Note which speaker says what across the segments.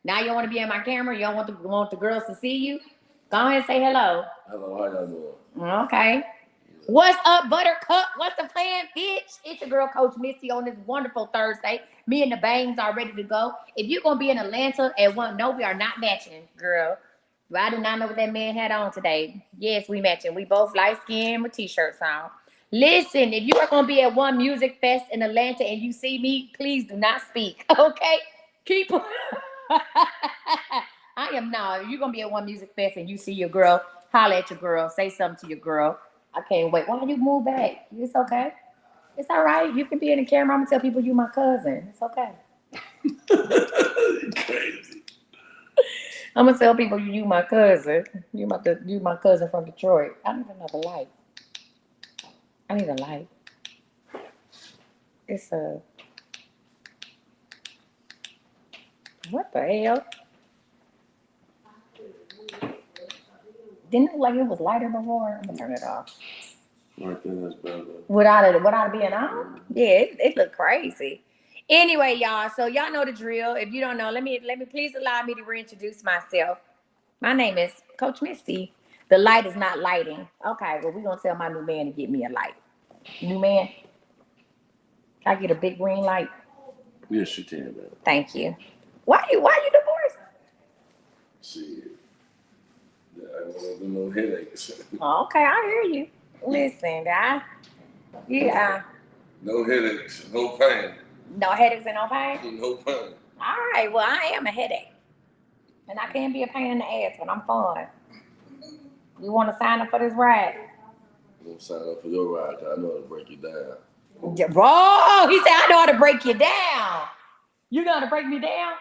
Speaker 1: Now you want to be in my camera? You don't want the girls to see you? Go ahead and say hello.
Speaker 2: Hello, how y'all doing?
Speaker 1: Okay. What's up, Buttercup? What's the plan, bitch? It's your girl, Coach Misty, on this wonderful Thursday. Me and the Bangs are ready to go. If you're going to be in Atlanta at one, no, we are not matching, girl. But I do not know what that man had on today. Yes, we matching. We both light-skinned with T-shirts on. Listen, if you are going to be at one music fest in Atlanta and you see me, please do not speak, okay? Keep I am not. If you're going to be at one music fest and you see your girl, holler at your girl, say something to your girl. I can't wait. Why don't you move back? It's okay. It's all right. You can be in the camera. I'm going to tell people you my cousin. It's okay.
Speaker 2: Crazy.
Speaker 1: I'm going to tell people you my cousin. You my cousin from Detroit. I need another light. I need a light. It's a... What the hell? Didn't it look like it was lighter before? I'm going to turn it off.
Speaker 2: I think that's better.
Speaker 1: Without it being on? Yeah, it looked crazy. Anyway, y'all, so y'all know the drill. If you don't know, let me please allow me to reintroduce myself. My name is Coach Misty. The light is not lighting. Okay, well, we're gonna tell my new man to get me a light. New man, can I get a big green light?
Speaker 2: Yes, you can, man.
Speaker 1: Thank you. Why you divorced?
Speaker 2: Shit. Yeah, I don't want no headaches.
Speaker 1: Oh, okay, I hear you. Listen, yeah.
Speaker 2: No headaches, no pain.
Speaker 1: No headaches and no pain?
Speaker 2: No pain.
Speaker 1: All right, well, I am a headache. And I can be a pain in the ass, but I'm fun. You want to sign up for this ride?
Speaker 2: I'm going to sign up for your ride because I know how to break you down.
Speaker 1: Bro, he said, I know how to break you down. You know how to break me down?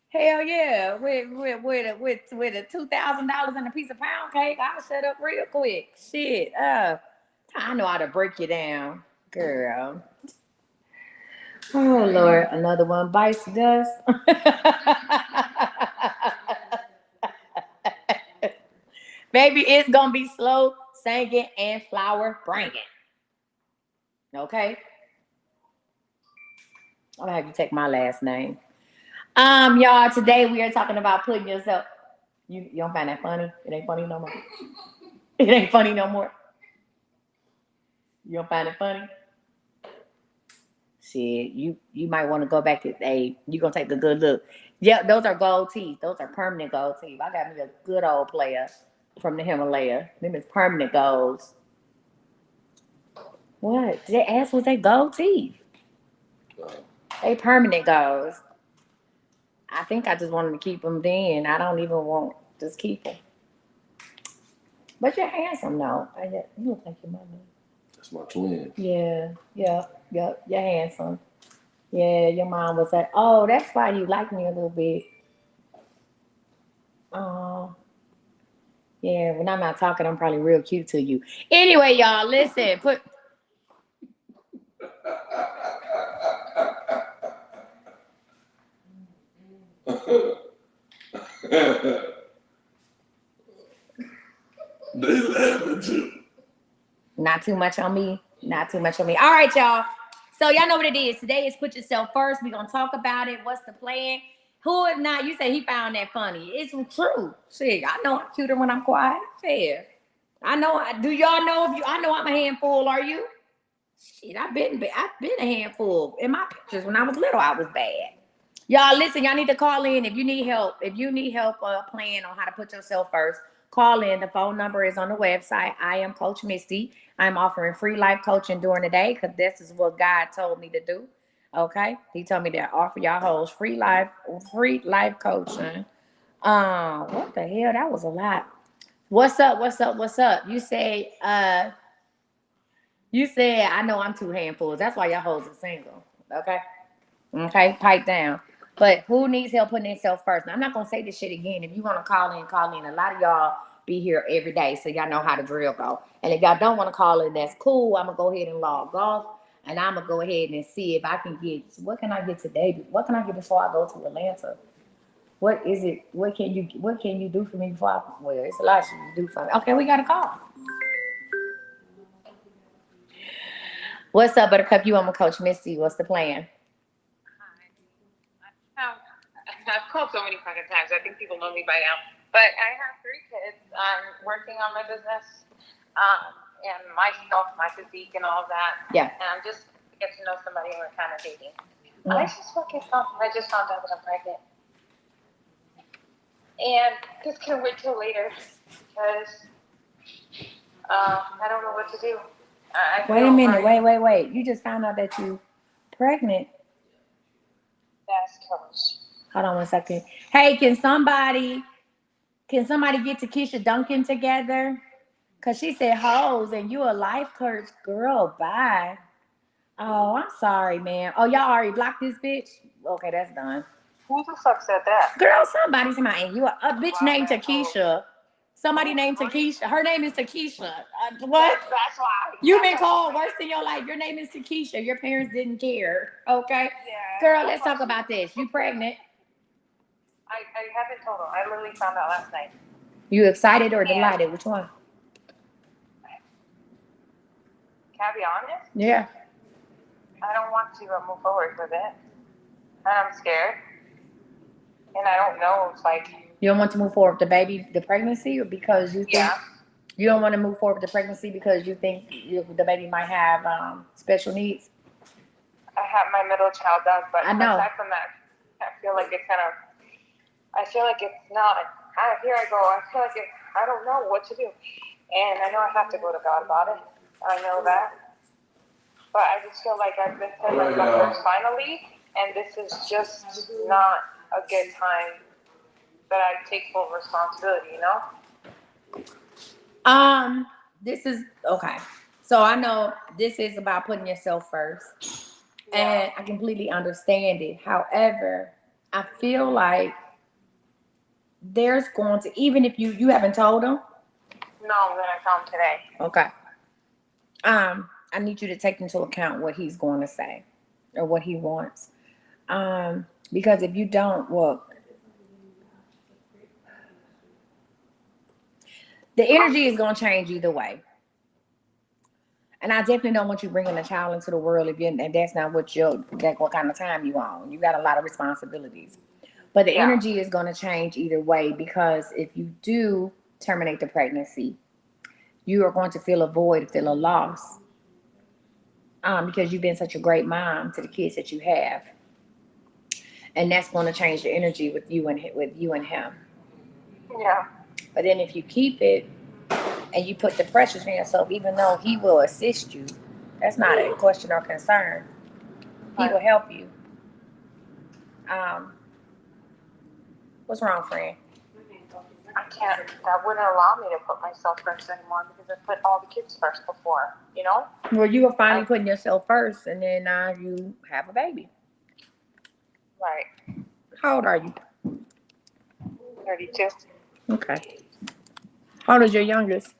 Speaker 1: Hell yeah. With a $2,000 and a piece of pound cake, I'll shut up real quick. Shit. I know how to break you down, girl. Oh, Lord. Another one bites the dust. Baby, it's going to be slow singing and flower bringing. Okay? I'm going to have you take my last name. Y'all, today we are talking about putting yourself... You don't find that funny? It ain't funny no more. It ain't funny no more. You don't find it funny? Shit, you might want to go back to you gonna take a good look. Yeah, those are gold teeth. Those are permanent gold teeth. I got me a good old player from the Himalaya. Them is permanent golds. What? They asked was they gold teeth? They permanent golds. I think I just wanted to keep them then. I don't even want just keep them. But you're handsome though. You look like your mama.
Speaker 2: That's my twin.
Speaker 1: Yeah. You're handsome. Yeah, your mom was like, oh, that's why you like me a little bit. Oh. Yeah, when I'm not talking, I'm probably real cute to you. Anyway, y'all, listen.
Speaker 2: They laughing too.
Speaker 1: Not too much on me. Not too much on me. All right, y'all. So y'all know what it is. Today is put yourself first. We're gonna talk about it. What's the plan? Who if not? You say he found that funny. It's true. Shit, I know I'm cuter when I'm quiet. Fair. I know. Do y'all know if you? I know I'm a handful. Are you? Shit, I've been a handful. In my pictures when I was little, I was bad. Y'all listen. Y'all need to call in if you need help. If you need help plan on how to put yourself first, call in. The phone number is on the website. I am Coach Misty. I'm offering free life coaching during the day because this is what God told me to do. Okay, He told me to offer y'all hoes free life coaching. What the hell? That was a lot. What's up? You said I know I'm two handfuls. That's why y'all hoes are single. Okay, pipe down. But who needs help putting themselves first? Now, I'm not gonna say this shit again. If you want to call in, call in. A lot of y'all be here every day, so y'all know how the drill go. And if y'all don't want to call in, that's cool. I'm gonna go ahead and log off, and I'm gonna go ahead and see if I can get. What can I get today? What can I get before I go to Atlanta? What is it? What can you do for me before I? Well, it's a lot you can do for me. Okay, we got a call. What's up, Buttercup? You on my Coach Misty? What's the plan?
Speaker 3: I've called so many fucking times. I think people know me by now. But I have 3 kids. I'm working on my business, and myself, my physique, and all that.
Speaker 1: Yeah.
Speaker 3: And I'm just get to know somebody, and we're kind of dating. I just found out that I'm pregnant, and this can wait till later because I don't know what to do.
Speaker 1: Wait a minute. Wait. You just found out that you pregnant.
Speaker 3: That's close.
Speaker 1: Hold on 1 second. Hey, can somebody get Takesha Duncan together? Cause she said hoes and you a life coach, girl. Bye. Oh, I'm sorry, man. Oh, y'all already blocked this bitch? Okay, that's done.
Speaker 3: Who the fuck said that?
Speaker 1: Girl, somebody's and you a bitch named Takesha. Somebody named Takesha. Her name is Takesha. What?
Speaker 3: That's why.
Speaker 1: You've been called worse in your life. Your name is Takesha. Your parents didn't care. Okay?
Speaker 3: Yeah.
Speaker 1: Girl, let's talk about this. You pregnant?
Speaker 3: I haven't told them. I literally found out last night.
Speaker 1: You excited or delighted? Which one?
Speaker 3: Can I be honest?
Speaker 1: Yeah.
Speaker 3: I don't want to move forward with it. And I'm scared. And I don't know if
Speaker 1: you don't want to move forward with the pregnancy, or because you think you don't want to move forward with the pregnancy because you think the baby might have special needs?
Speaker 3: I have my middle child does, but
Speaker 1: I know.
Speaker 3: Aside from that, I feel like it's not. Here I go. I feel like I don't know what to do. And I know I have to go to God about it. I know that. But I just feel like I've been sent my numbers finally, and this is just not a good time that I take full responsibility, you know?
Speaker 1: This is okay. So I know this is about putting yourself first. And I completely understand it. However, I feel like there's going to, even if you haven't told them.
Speaker 3: No, I'm gonna tell him today.
Speaker 1: Okay. I need you to take into account what he's going to say or what he wants. Because if you don't, well, the energy is going to change either way. And I definitely don't want you bringing a child into the world and that's not what kind of time you on. You got a lot of responsibilities. But the energy is going to change either way, because if you do terminate the pregnancy, you are going to feel a void, feel a loss. Because you've been such a great mom to the kids that you have. And that's going to change the energy with you and him.
Speaker 3: Yeah.
Speaker 1: But then if you keep it and you put the pressures on yourself, even though he will assist you, that's not a question or concern. He will help you. What's wrong, friend?
Speaker 3: I can't. That wouldn't allow me to put myself first anymore, because I put all the kids first before, you know?
Speaker 1: Well, you were finally putting yourself first, and then now you have a baby.
Speaker 3: Right.
Speaker 1: How old are you?
Speaker 3: 32.
Speaker 1: Okay. How old is your youngest?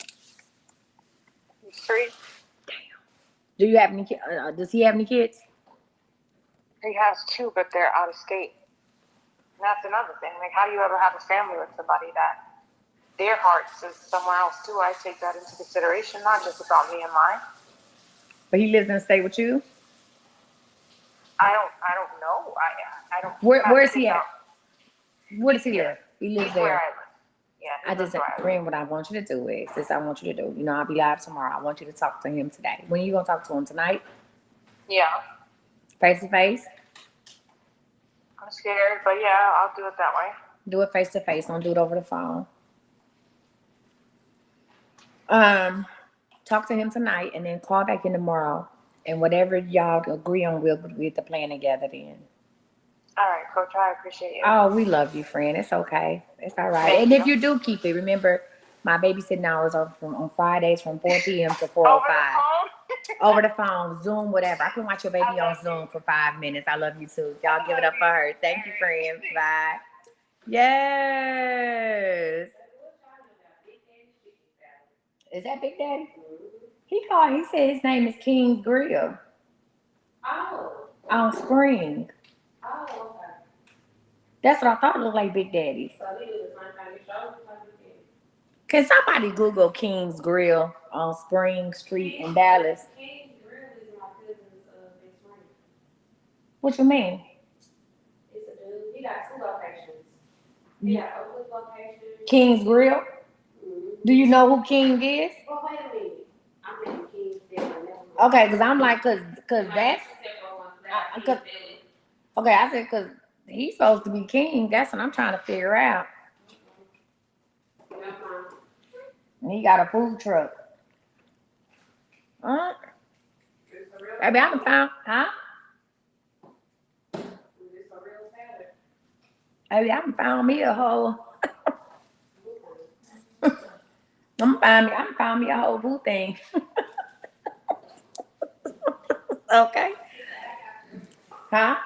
Speaker 3: He's 3.
Speaker 1: Damn. Do you have any? Does he have any kids?
Speaker 3: He has 2, but they're out of state. And that's another thing. Like, how do you ever have a family with somebody that their hearts is somewhere else too? I take that into consideration, not just about me and mine.
Speaker 1: But he lives in the state with you?
Speaker 3: I don't know. I don't.
Speaker 1: Where is he at? Where does he live? He lives there.
Speaker 3: Where I live. Yeah.
Speaker 1: I just friend, what I want you to do is this. I want you to do. You know, I'll be live tomorrow. I want you to talk to him today. When are you gonna talk to him tonight?
Speaker 3: Yeah.
Speaker 1: Face to face.
Speaker 3: I'm scared, but yeah, I'll do it that way.
Speaker 1: Do it face to face. Don't do it over the phone. Talk to him tonight and then call back in tomorrow. And whatever y'all agree on, we'll get the plan together then.
Speaker 3: All right, Coach. I appreciate you.
Speaker 1: Oh, we love you, friend. It's okay. It's all right. And if you do keep it, remember, my babysitting hours are on Fridays from 4 p.m. to 4:05. Over the phone, Zoom, whatever. I can watch your baby on Zoom for 5 minutes. I love you too. Y'all give it up for her. Thank you, friend. Bye. Yes. Is that Big Daddy? He said his name is King's Grill. Oh. On Spring. Oh, okay. That's what I thought it looked like Big Daddy's. So he do the same thing. Can somebody Google King's Grill on Spring Street in Dallas? King's Grill is my cousin's big friend. What you mean? It's a dude. He got 2 locations.
Speaker 4: Yeah, what location?
Speaker 1: King's Grill. Do you know who King is?
Speaker 4: Well, wait a minute. I'm in King's Grill.
Speaker 1: Okay, because I'm like, cause that's cause, okay. I said cause he's supposed to be king. That's what I'm trying to figure out. And he got a food truck. Maybe I can found, huh? Maybe I can found me a whole. I can find me a whole food thing. Okay. Huh?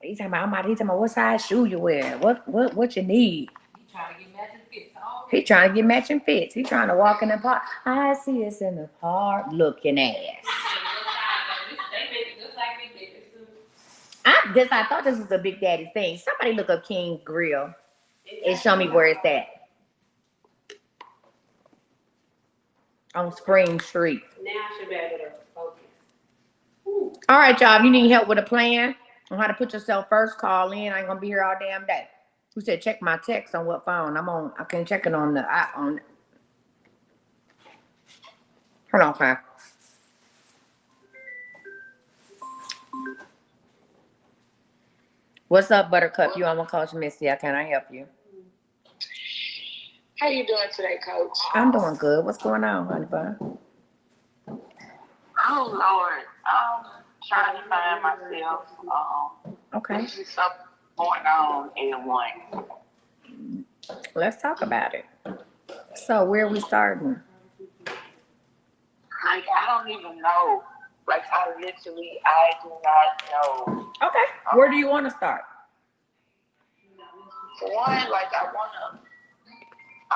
Speaker 1: He's talking about what size shoe you wear. What you need. He trying to get matching fits. He trying to walk in the park. I see us in the park looking ass. I thought this was a Big Daddy thing. Somebody look up King's Grill and show me where it's at. On Spring Street.
Speaker 4: Now I should be able to focus.
Speaker 1: All right, y'all. If you need help with a plan on how to put yourself first, call in. I ain't gonna be here all damn day. Who said check my text on what phone? I can check it on the on. Hold on, okay. What's up, Buttercup? You on with Coach Missy? How can I help you?
Speaker 3: How you doing today, Coach?
Speaker 1: I'm doing good. What's going on, honey bun?
Speaker 3: Oh Lord, I'm trying to find myself.
Speaker 1: Okay.
Speaker 3: There's just something going on in one.
Speaker 1: Let's talk about it. So where are we starting?
Speaker 3: Like I don't even know. Like I do not know.
Speaker 1: Okay. Where do you want to start?
Speaker 3: For one, like I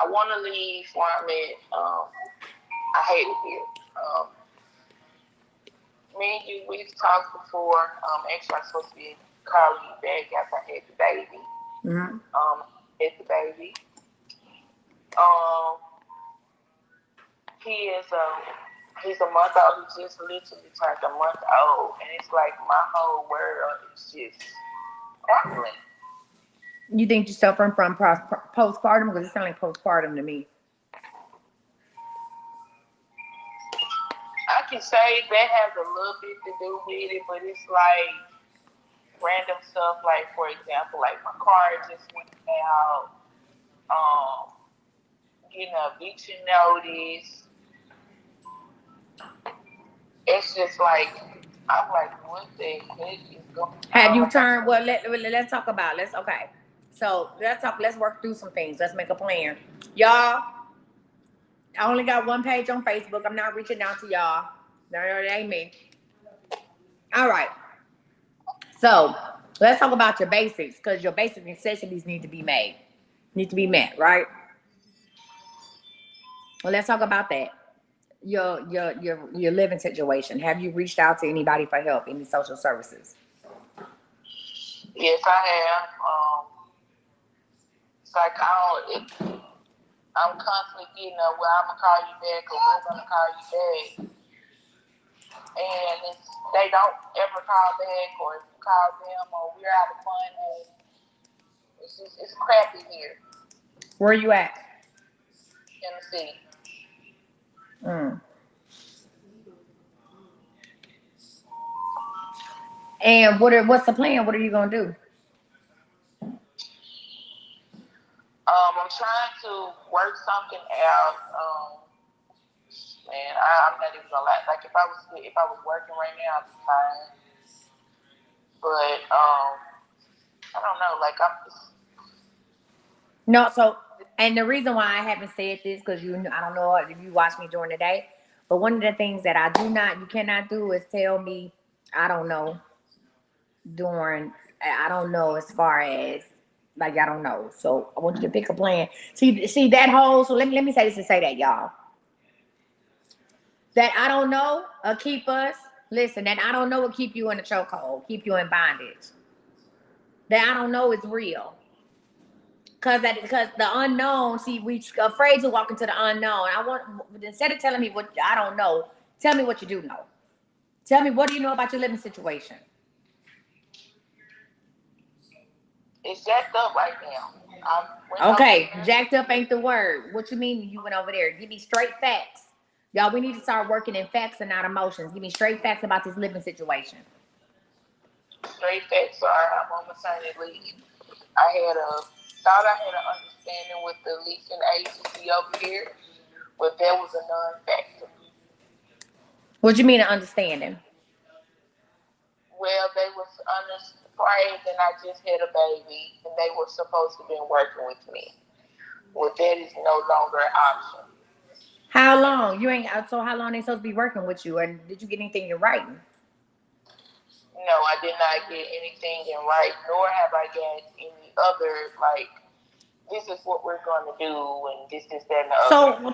Speaker 3: wanna leave where I'm at. I hate it here. Me and you, we've talked before. Actually, I'm supposed to be calling you back after I had the baby.
Speaker 1: Mm-hmm.
Speaker 3: Had the baby. He's a month old. He just literally turned a month old, and it's like my whole world is just crumbling.
Speaker 1: You think you're suffering from postpartum? Because it sounds like postpartum to me.
Speaker 3: I can say that has a little bit to do with it, but it's like random stuff. Like for example, like my car just went out. Getting a eviction notice. It's just like I'm like, what the heck is going on?
Speaker 1: Have you turned? Well, let's talk about. Okay. So let's work through some things. Let's make a plan, y'all. I only got one page on Facebook. I'm not reaching out to y'all. No, it ain't me. All right. So let's talk about your basics, because your basic necessities need to be met, right? Well, let's talk about that. Your living situation. Have you reached out to anybody for help? Any social services?
Speaker 3: Yes, I have. It's like I'm constantly getting a, well, I'm gonna call you back, or we're gonna call you back, and they don't ever call back, or if you call them, or we're out of money. It's crappy here.
Speaker 1: Where are you at?
Speaker 3: Tennessee.
Speaker 1: And what's the plan? What are you gonna do?
Speaker 3: I'm trying to work something out. Man, I'm not even gonna lie. Like if I was working right now, I'd be fine. But I don't know. Like I'm just.
Speaker 1: No. So, and the reason why I haven't said this, because I don't know if you watch me during the day, but one of the things that you cannot do is tell me I don't know I don't know as far as. Like I don't know, so I want you to pick a plan. See that whole. So let me say this and say that, y'all. That I don't know keep us. Listen, that I don't know will keep you in a chokehold, keep you in bondage. That I don't know is real. Because the unknown. See, we afraid to walk into the unknown. Instead of telling me what I don't know, tell me what you do know. Tell me, what do you know about your living situation?
Speaker 3: It's jacked up right now. I went over
Speaker 1: Okay,
Speaker 3: there.
Speaker 1: jacked up ain't the word. What you mean you went over there? Give me straight facts. Y'all, we need to start working in facts and not emotions. Give me straight facts about this living situation.
Speaker 3: Straight facts are I'm on maternity leave. Thought I had an understanding with the leasing agency over here, but that was a non-factor.
Speaker 1: What you mean an understanding?
Speaker 3: Well, they was unafraid and I just had a baby and they were supposed to be working with me. Well, that is no longer an option.
Speaker 1: How long? You ain't so how long they supposed to be working with you? And did you get anything in writing?
Speaker 3: No, I did not get anything in writing, nor have I got any other like this is what we're going to do and this, that, and the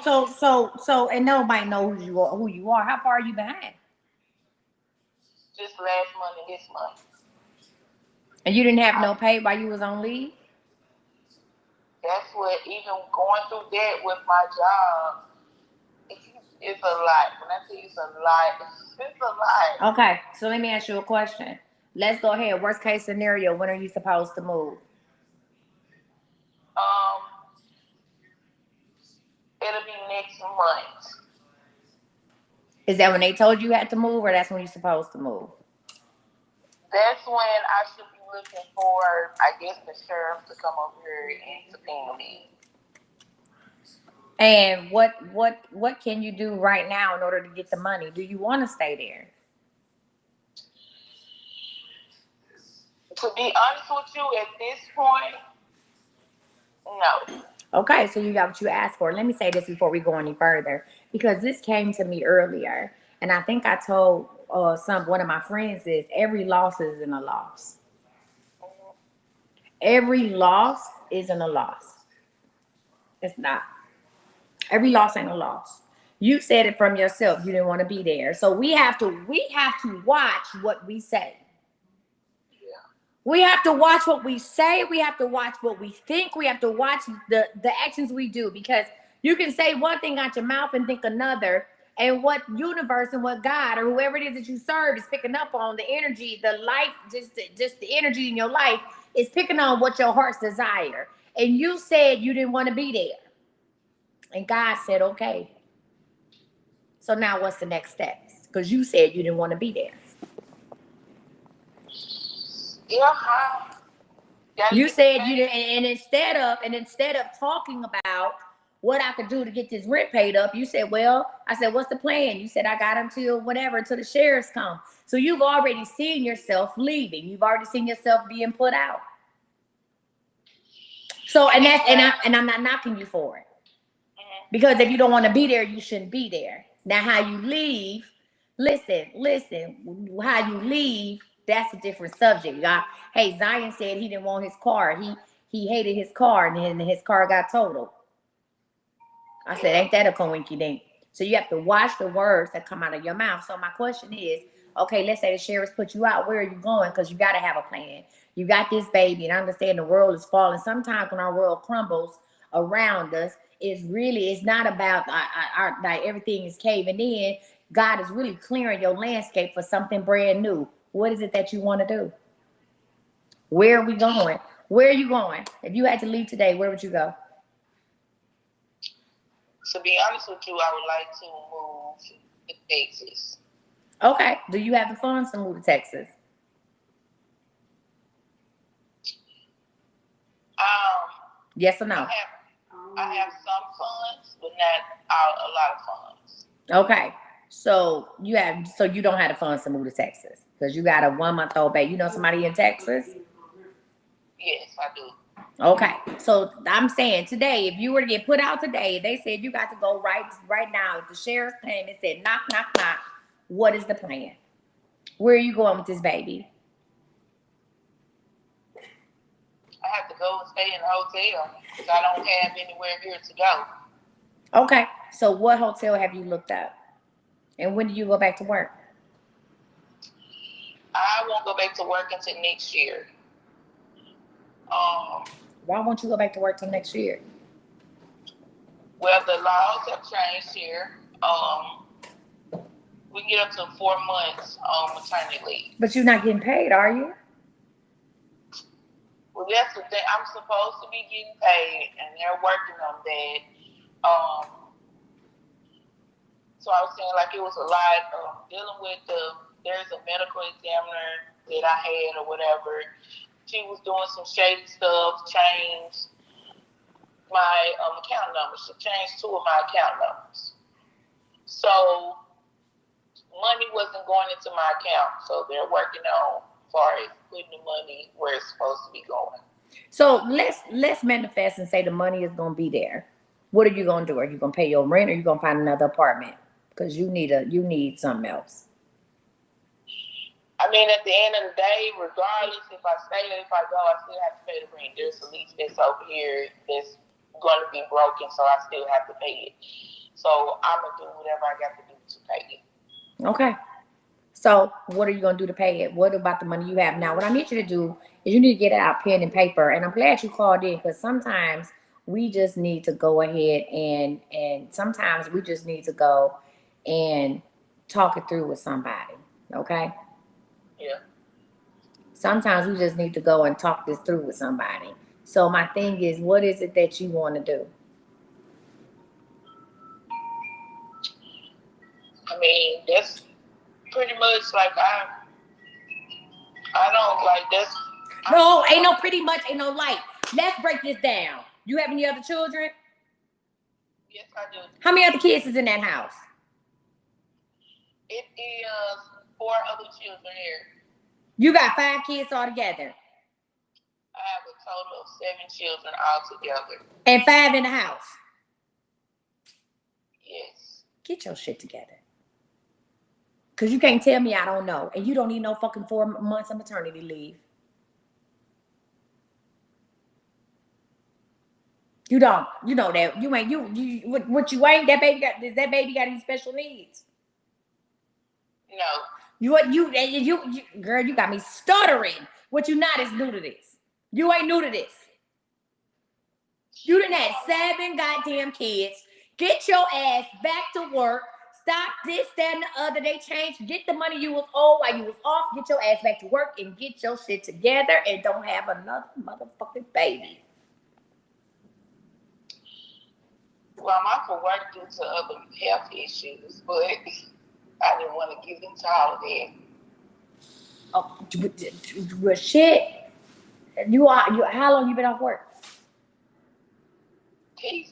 Speaker 3: other.
Speaker 1: So, and nobody knows who you are. Who you are? How far are you behind?
Speaker 3: Just last month and this month.
Speaker 1: And you didn't have no pay while you was on leave?
Speaker 3: That's what even going through that with my job. It's a lot. When I tell you it's a lot, it's a lot.
Speaker 1: Okay, so let me ask you a question. Let's go ahead. Worst case scenario, when are you supposed to move?
Speaker 3: It'll be next month.
Speaker 1: Is that when they told you had to move, or that's when you're supposed to move?
Speaker 3: That's when I should be looking for, I guess, the sheriff to come over here and subpoena me.
Speaker 1: And what can you do right now in order to get the money? Do you want to stay there?
Speaker 3: To be honest with you, at this point, no.
Speaker 1: Okay, so you got what you asked for. Let me say this before we go any further, because this came to me earlier, and I think I told one of my friends is every loss isn't a loss. Every loss isn't a loss. It's not. Every loss ain't a loss. You said it from yourself. You didn't want to be there. So we have to watch what we say. We have to watch what we say. We have to watch what we think. We have to watch the actions we do, because you can say one thing out your mouth and think another. And what universe and what God or whoever it is that you serve is picking up on, the energy, the life, just the energy in your life is picking on what your heart's desire. And you said you didn't want to be there. And God said, okay. So now what's the next steps? Because you said you didn't want to be there. You said you didn't, and instead of talking about what I could do to get this rent paid up, you said, well, I said, what's the plan? You said, I got until whatever, until the sheriffs come. So you've already seen yourself leaving. You've already seen yourself being put out. So, and I'm not knocking you for it. Because if you don't want to be there, you shouldn't be there. Now, how you leave, listen, how you leave, that's a different subject. Y'all. Hey, Zion said he didn't want his car. He hated his car, and then his car got totaled. I said, ain't that a coinky dink? So you have to watch the words that come out of your mouth. So my question is, okay, let's say the sheriff's put you out. Where are you going? Because you got to have a plan. You got this baby, and I understand the world is falling. Sometimes when our world crumbles around us, it's not about like everything is caving in. God is really clearing your landscape for something brand new. What is it that you want to do? Where are we going? Where are you going? If you had to leave today, where would you go?
Speaker 3: To be honest with you, I would like to move to Texas.
Speaker 1: Okay. Do you have the funds to move to Texas? Yes or no?
Speaker 3: I have some funds, but not a lot of funds.
Speaker 1: Okay. So you don't have the funds to move to Texas because you got a 1-month-old baby. You know somebody in Texas?
Speaker 3: Yes, I do.
Speaker 1: Okay. So I'm saying today, if you were to get put out today, they said you got to go right now. If the sheriff came and said, knock, knock, knock, what is the plan? Where are you going with this baby?
Speaker 3: I have to go and stay in a hotel because I don't have anywhere here to go.
Speaker 1: Okay. So what hotel have you looked up? And when do you go back to work?
Speaker 3: I won't go back to work until next year.
Speaker 1: Why won't you go back to work till next year?
Speaker 3: Well, the laws have changed here. We can get up to 4 months on maternity leave.
Speaker 1: But you're not getting paid, are you?
Speaker 3: Well, Well, that's the thing. I'm supposed to be getting paid, and they're working on that. So I was saying, like, it was a lot of dealing with there's a medical examiner that I had or whatever. She was doing some shady stuff, changed my account numbers. She changed 2 of my account numbers. So money wasn't going into my account. So they're working on as far as putting the money where it's supposed to be going.
Speaker 1: So let's manifest and say the money is gonna be there. What are you gonna do? Are you gonna pay your rent, or are you gonna find another apartment? Because you need something else.
Speaker 3: I mean, at the end of the day, regardless if I stay or if I go, I still have to pay the rent. There's a lease that's over here that's going to be broken, so I still have to pay it. So I'm going to do whatever I got to do to pay it.
Speaker 1: Okay. So what are you going to do to pay it? What about the money you have now? What I need you to do is you need to get out pen and paper. And I'm glad you called in, because sometimes we just need to go ahead and sometimes we just need to go and talk it through with somebody. Okay.
Speaker 3: Yeah.
Speaker 1: Sometimes we just need to go and talk this through with somebody. So my thing is, what is it that you want to do?
Speaker 3: I mean, that's pretty much like I don't like that's.
Speaker 1: No, ain't no pretty much, ain't no light. Let's break this down. You have any other children?
Speaker 3: Yes, I do.
Speaker 1: How many other kids is in that house?
Speaker 3: It is 4 other children here.
Speaker 1: You got 5 kids altogether.
Speaker 3: I have a total of 7 children altogether.
Speaker 1: And 5 in the house.
Speaker 3: Yes.
Speaker 1: Get your shit together. Because you can't tell me I don't know. And you don't need no fucking 4 months of maternity leave. You don't. You know that. You ain't. You what you ain't. That baby got. Does that baby got any special needs?
Speaker 3: No.
Speaker 1: You girl, you got me stuttering. What you not is new to this. You ain't new to this. You done had 7 goddamn kids. Get your ass back to work. Stop this, that, and the other. They changed. Get the money you was owed while you was off. Get your ass back to work and get your shit together and don't have another motherfucking baby.
Speaker 3: Well, I'm off of work due to other health issues, but I didn't want to get into all of that.
Speaker 1: Oh, well, shit. You how long you been off work?
Speaker 3: I'm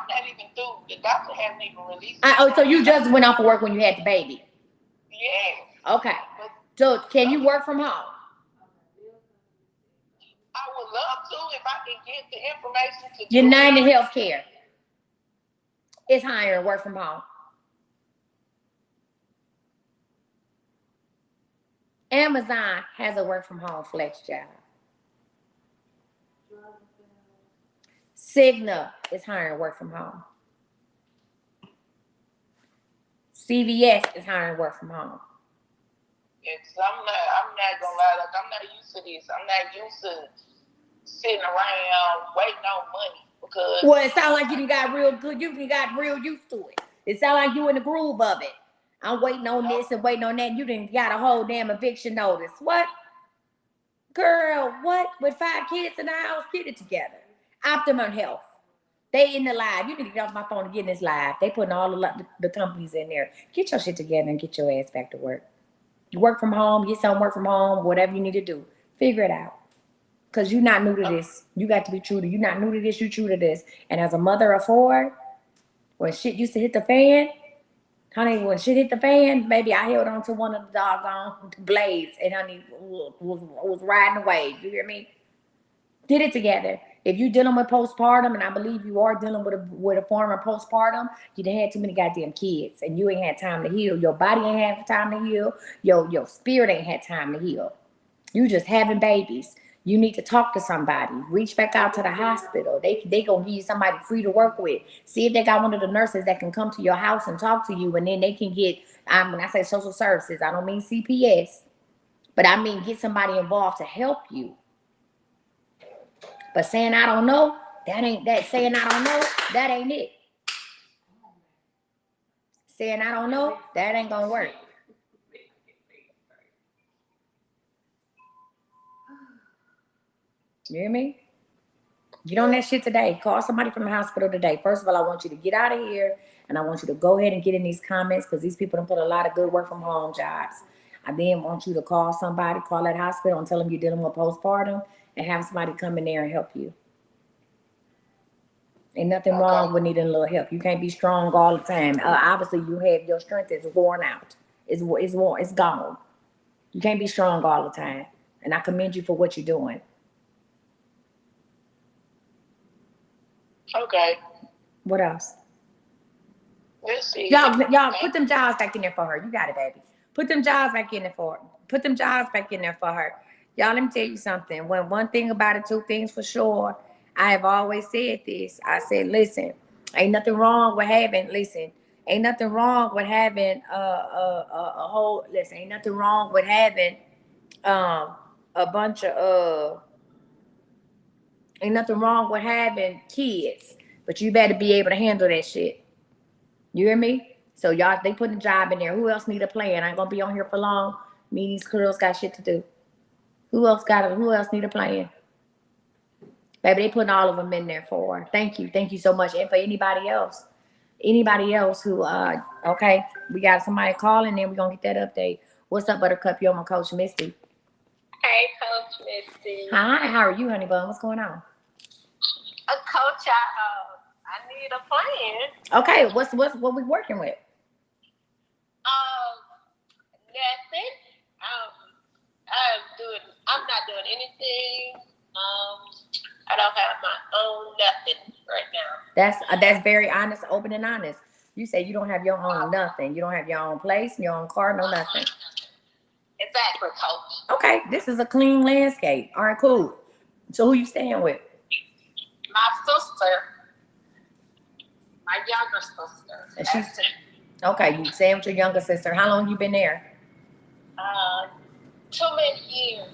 Speaker 3: not even through. The doctor hasn't even released
Speaker 1: So you just went off of work when you had the baby?
Speaker 3: Yeah.
Speaker 1: Okay. So can you work from home?
Speaker 3: I would love to if I can get the information to
Speaker 1: United Healthcare is hiring work from home. Amazon has a work from home flex job. Cigna is hiring work from home. CVS is hiring work from home.
Speaker 3: Yes, I'm not gonna lie, like I'm not used to this. I'm not used to sitting around waiting on money because.
Speaker 1: Well, it sounds like you got real good. You got real used to it. It sounds like you in the groove of it. I'm waiting on this and waiting on that. You didn't got a whole damn eviction notice. What? Girl, what? With 5 kids in the house, get it together. Optimum Health. They in the live. You need to get off my phone and get in this live. They putting all the companies in there. Get your shit together and get your ass back to work. You work from home, get some work from home, whatever you need to do. Figure it out. Because you're not new to this. You got to be true to. You're not new to this, you true to this. And as a mother of 4, when shit used to hit the fan, honey, when shit hit the fan, baby, I held on to one of the doggone blades and honey was riding away. You hear me? Get it together. If you're dealing with postpartum, and I believe you are dealing with a form of postpartum, you done had too many goddamn kids, and you ain't had time to heal. Your body ain't had time to heal. Your spirit ain't had time to heal. You just having babies. You need to talk to somebody. Reach back out to the hospital. They gonna give you somebody free to work with. See if they got one of the nurses that can come to your house and talk to you, and then they can get. When I say social services, I don't mean CPS, but I mean get somebody involved to help you. But saying I don't know, that ain't that. Saying I don't know, that ain't it. Saying I don't know, that ain't gonna work. You hear me? Get on that shit today. Call somebody from the hospital today. First of all, I want you to get out of here, and I want you to go ahead and get in these comments because these people don't put a lot of good work from home jobs. I then want you to call somebody, call that hospital, and tell them you're dealing with postpartum, and have somebody come in there and help you. Ain't nothing wrong with needing a little help. You can't be strong all the time. Obviously, you have your strength is worn out. It's worn. It's gone. You can't be strong all the time. And I commend you for what you're doing.
Speaker 3: Okay.
Speaker 1: What else?
Speaker 3: Let's see.
Speaker 1: Y'all put them jobs back in there for her. You got it, baby. Put them jobs back in there for her. Put them jobs back in there for her. Y'all, let me tell you something. When one thing about it, two things for sure. I have always said this. I said, listen, ain't nothing wrong with having, ain't nothing wrong with having ain't nothing wrong with having a bunch of ain't nothing wrong with having kids, but you better be able to handle that shit. You hear me? So y'all, they put a job in there. Who else need a plan? I ain't gonna be on here for long. Me and these girls got shit to do. Who else need a plan? Baby, they putting all of them in there for her. Thank you so much. And for anybody else who okay, we got somebody calling and we're gonna get that update. What's up, Buttercup? You're my Coach Misty.
Speaker 5: Hey, Coach Misty.
Speaker 1: Hi, how are you, honey bun? What's going on?
Speaker 5: Coach, I need a plan.
Speaker 1: Okay, what we working with?
Speaker 5: Nothing. I'm not doing anything. I don't have my own nothing right now.
Speaker 1: That's very honest, open and honest. You say you don't have your own nothing. You don't have your own place, your own car, no nothing.
Speaker 5: Exactly, Coach.
Speaker 1: Okay, this is a clean landscape. All right, cool. So who you staying with?
Speaker 5: My sister. My younger sister.
Speaker 1: And she's okay. You staying with your younger sister. How long you been there?
Speaker 5: Too many years.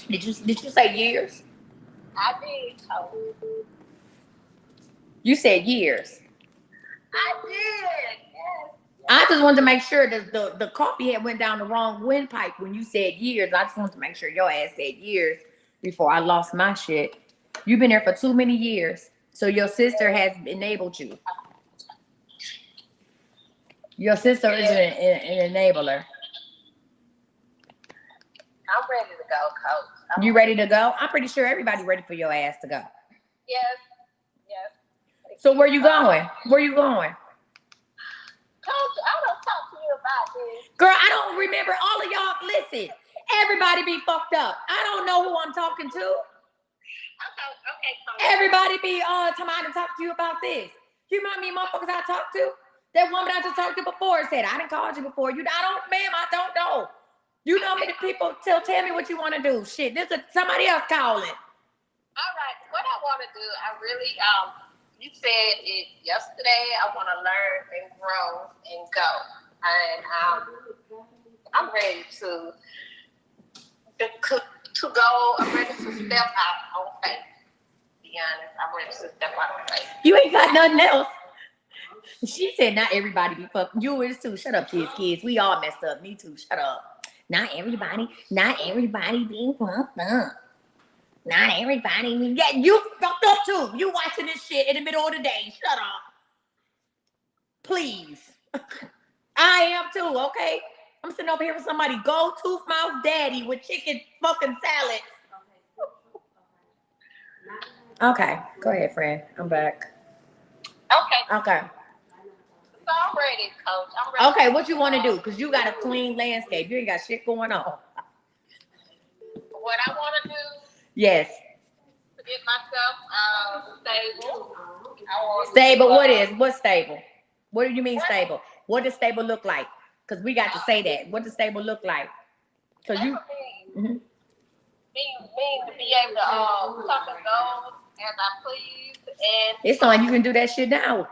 Speaker 1: Did you say years?
Speaker 5: I did, Coach.
Speaker 1: You said years.
Speaker 5: I did. Yes.
Speaker 1: I just wanted to make sure that the coffee had went down the wrong windpipe when you said years. I just wanted to make sure your ass said years before I lost my shit. You've been there for too many years. So your sister has enabled you. Your sister is an enabler.
Speaker 5: I'm ready to go, Coach.
Speaker 1: You ready to go? I'm pretty sure everybody ready for your ass to go.
Speaker 5: Yes.
Speaker 1: So where you going? Where you going?
Speaker 5: Coach, I don't talk to you about this.
Speaker 1: Girl, I don't remember all of y'all. Listen, everybody be fucked up. I don't know who I'm talking to.
Speaker 5: Okay, Coach.
Speaker 1: Everybody be talking to talk to you about this. You know how many motherfuckers I talked to? That woman I just talked to before said, I didn't call you before. I don't know. You know me, the people tell me what you want to do. Shit, this is somebody else calling.
Speaker 5: All right, what I want to do, I really, you said it yesterday, I want to learn and grow and go. And I'm ready to go, I'm ready to step out on faith. To be honest, I'm ready to step out on faith.
Speaker 1: You ain't got nothing else. She said, not everybody be fucking. You is too. Shut up, kids. We all messed up. Me too. Shut up. Not everybody being fucked up. Not everybody. Yeah, you fucked up too. You watching this shit in the middle of the day. Shut up. Please. I am too, okay? I'm sitting over here with somebody go tooth mouth daddy with chicken fucking salads. Okay, go ahead, friend. I'm back. Okay.
Speaker 5: So I'm ready, Coach. I'm ready.
Speaker 1: Okay, what you want to do? Because you got a clean landscape. You ain't got shit going on.
Speaker 5: What I want to do?
Speaker 1: Yes.
Speaker 5: To get myself stable.
Speaker 1: Stable, what's stable? What do you mean stable? What does stable look like? Because we got to say that. What does stable look like? Because you...
Speaker 5: Mean to be able to come and go as I please. And
Speaker 1: it's like you can do that shit now.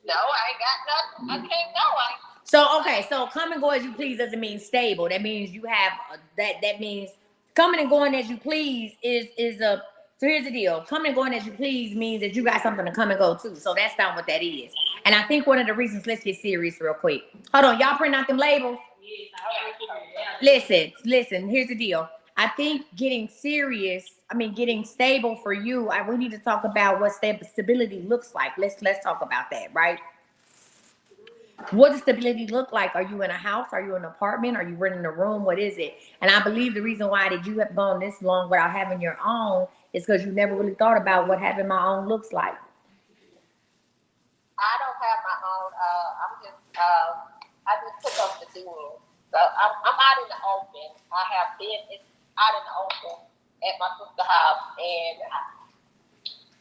Speaker 5: No, I ain't got nothing. I can't go.
Speaker 1: So, okay, so come and go as you please doesn't mean stable. That means you have, that means coming and going as you please is a, so here's the deal. Coming and going as you please means that you got something to come and go to. So that's not what that is. And I think one of the reasons, let's get serious real quick. Hold on, y'all print out them labels?
Speaker 4: Yes, I figured it out.
Speaker 1: Listen, here's the deal. I think getting stable for you, we need to talk about what stability looks like. Let's talk about that, right? What does stability look like? Are you in a house? Are you in an apartment? Are you renting a room? What is it? And I believe the reason why that you have gone this long without having your own is because you never really thought about what having my own looks like.
Speaker 5: I don't have my own. I just took up the doing. So I'm out in the open. I have been out in the open at my sister's house, and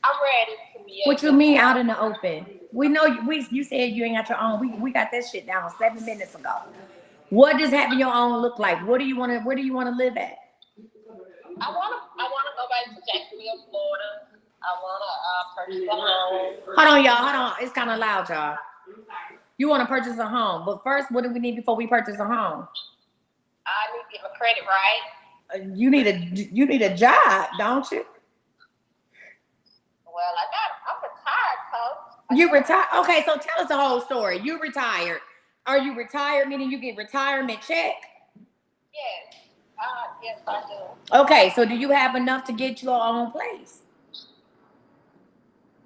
Speaker 5: I'm ready to be.
Speaker 1: What you mean out in the open? We know you said you ain't got your own. We got that shit down 7 minutes ago. What does having your own look like? Where do you want to live at?
Speaker 5: I wanna go back to Jacksonville, Florida. I wanna purchase a home.
Speaker 1: Hold on, y'all. Hold on. It's kind of loud, y'all. You want to purchase a home, but first, what do we need before we purchase a home?
Speaker 5: I need to get my credit right.
Speaker 1: You need a job, don't you?
Speaker 5: Well, I'm retired, Coach.
Speaker 1: You retired? Okay, so tell us the whole story. You retired. Are you retired, meaning you get retirement check?
Speaker 5: Yes. Yes, I do.
Speaker 1: Okay, so do you have enough to get your own place?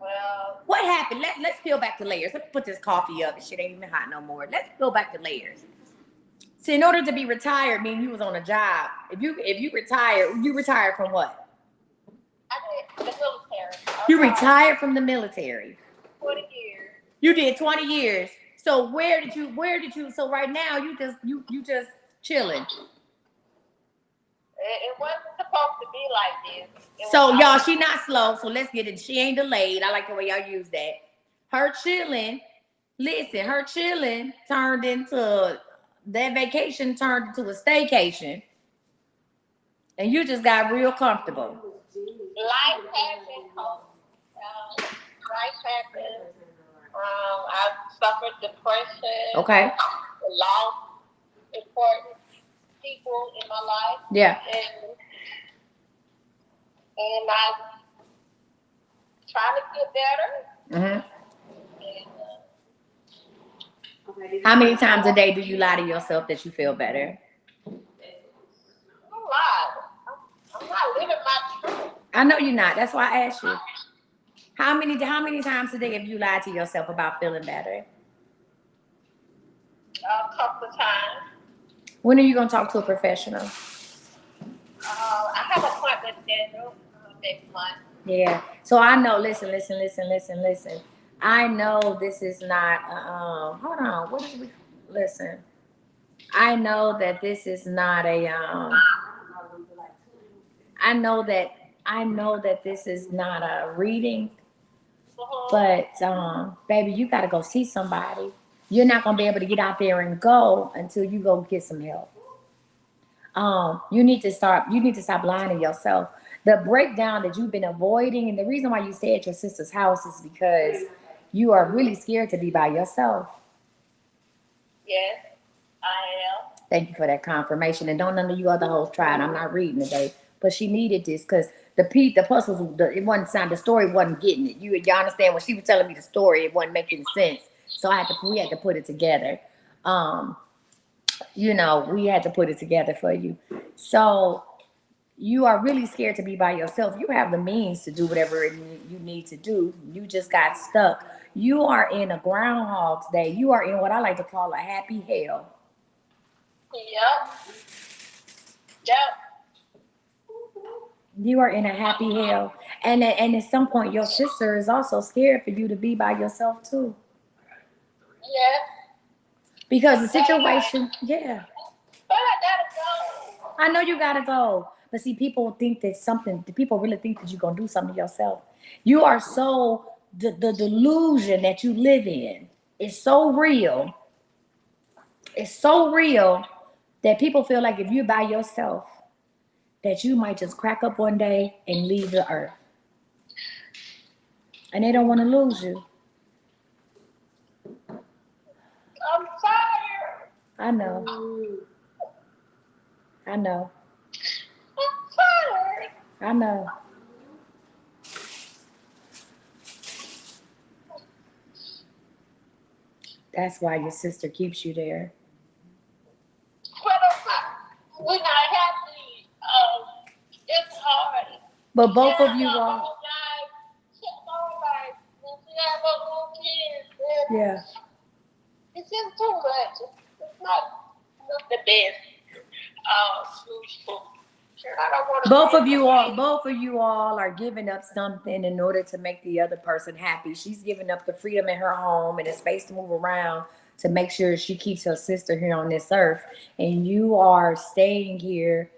Speaker 5: Well,
Speaker 1: What happened? Let's peel back the layers. Let's put this coffee up. This shit ain't even hot no more. Let's peel back the layers. So in order to be retired, meaning you was on a job. If you retired from what?
Speaker 5: I did the military.
Speaker 1: You retired from the military.
Speaker 5: 20 years.
Speaker 1: You did 20 years. So where did you so right now you just chilling.
Speaker 5: It wasn't supposed to be like this.
Speaker 1: So y'all, she not slow, so let's get it. She ain't delayed. I like the way y'all use that. Her chilling turned into that vacation turned into a staycation. And you just got real comfortable.
Speaker 5: Life happened, Coach. Life happened. I suffered depression.
Speaker 1: Okay.
Speaker 5: Lost important people in my life.
Speaker 1: Yeah.
Speaker 5: And I'm trying to get better.
Speaker 1: Mm-hmm. How many times a day do you lie to yourself that you feel better?
Speaker 5: I'm not living my truth.
Speaker 1: I know you're not. That's why I asked you. How many times a day have you lied to yourself about feeling better?
Speaker 5: A couple of times.
Speaker 1: When are you gonna talk to a professional?
Speaker 5: I have an appointment scheduled next month.
Speaker 1: Yeah. So I know. Listen. I know this is not. Hold on. What is we? Listen. I know that this is not a. I know that this is not a reading. But baby, you gotta go see somebody. You're not gonna be able to get out there and go until you go get some help. You need to stop lying to yourself. The breakdown that you've been avoiding, and the reason why you stay at your sister's house is because you are really scared to be by yourself.
Speaker 5: Yes, I am.
Speaker 1: Thank you for that confirmation. And don't none of you other hoes try it. I'm not reading today. But she needed this because the puzzles, it wasn't sound, the story wasn't getting it. Y'all understand when she was telling me the story, it wasn't making sense. So we had to put it together. We had to put it together for you. So you are really scared to be by yourself. You have the means to do whatever you need to do. You just got stuck. You are in a Groundhog's Day. You are in what I like to call a happy hell.
Speaker 5: Yep.
Speaker 1: You are in a happy hell. And at some point, your sister is also scared for you to be by yourself too.
Speaker 5: Yeah.
Speaker 1: Because the situation, yeah.
Speaker 5: But I gotta go.
Speaker 1: I know you gotta go. But see, people really think that you're gonna do something to yourself. You are so, the delusion that you live in is so real. It's so real that people feel like if you're by yourself, that you might just crack up one day and leave the earth. And they don't want to lose you.
Speaker 5: I'm tired.
Speaker 1: I know.
Speaker 5: I'm tired.
Speaker 1: I know. That's why your sister keeps you there. But both of you
Speaker 5: My
Speaker 1: are.
Speaker 5: whole life, my whole life, when we have our own kids,
Speaker 1: Yeah.
Speaker 5: it's just too much. It's not the best solution. I don't want to.
Speaker 1: Both of you all are giving up something in order to make the other person happy. She's giving up the freedom in her home and the space to move around to make sure she keeps her sister here on this earth. And you are staying here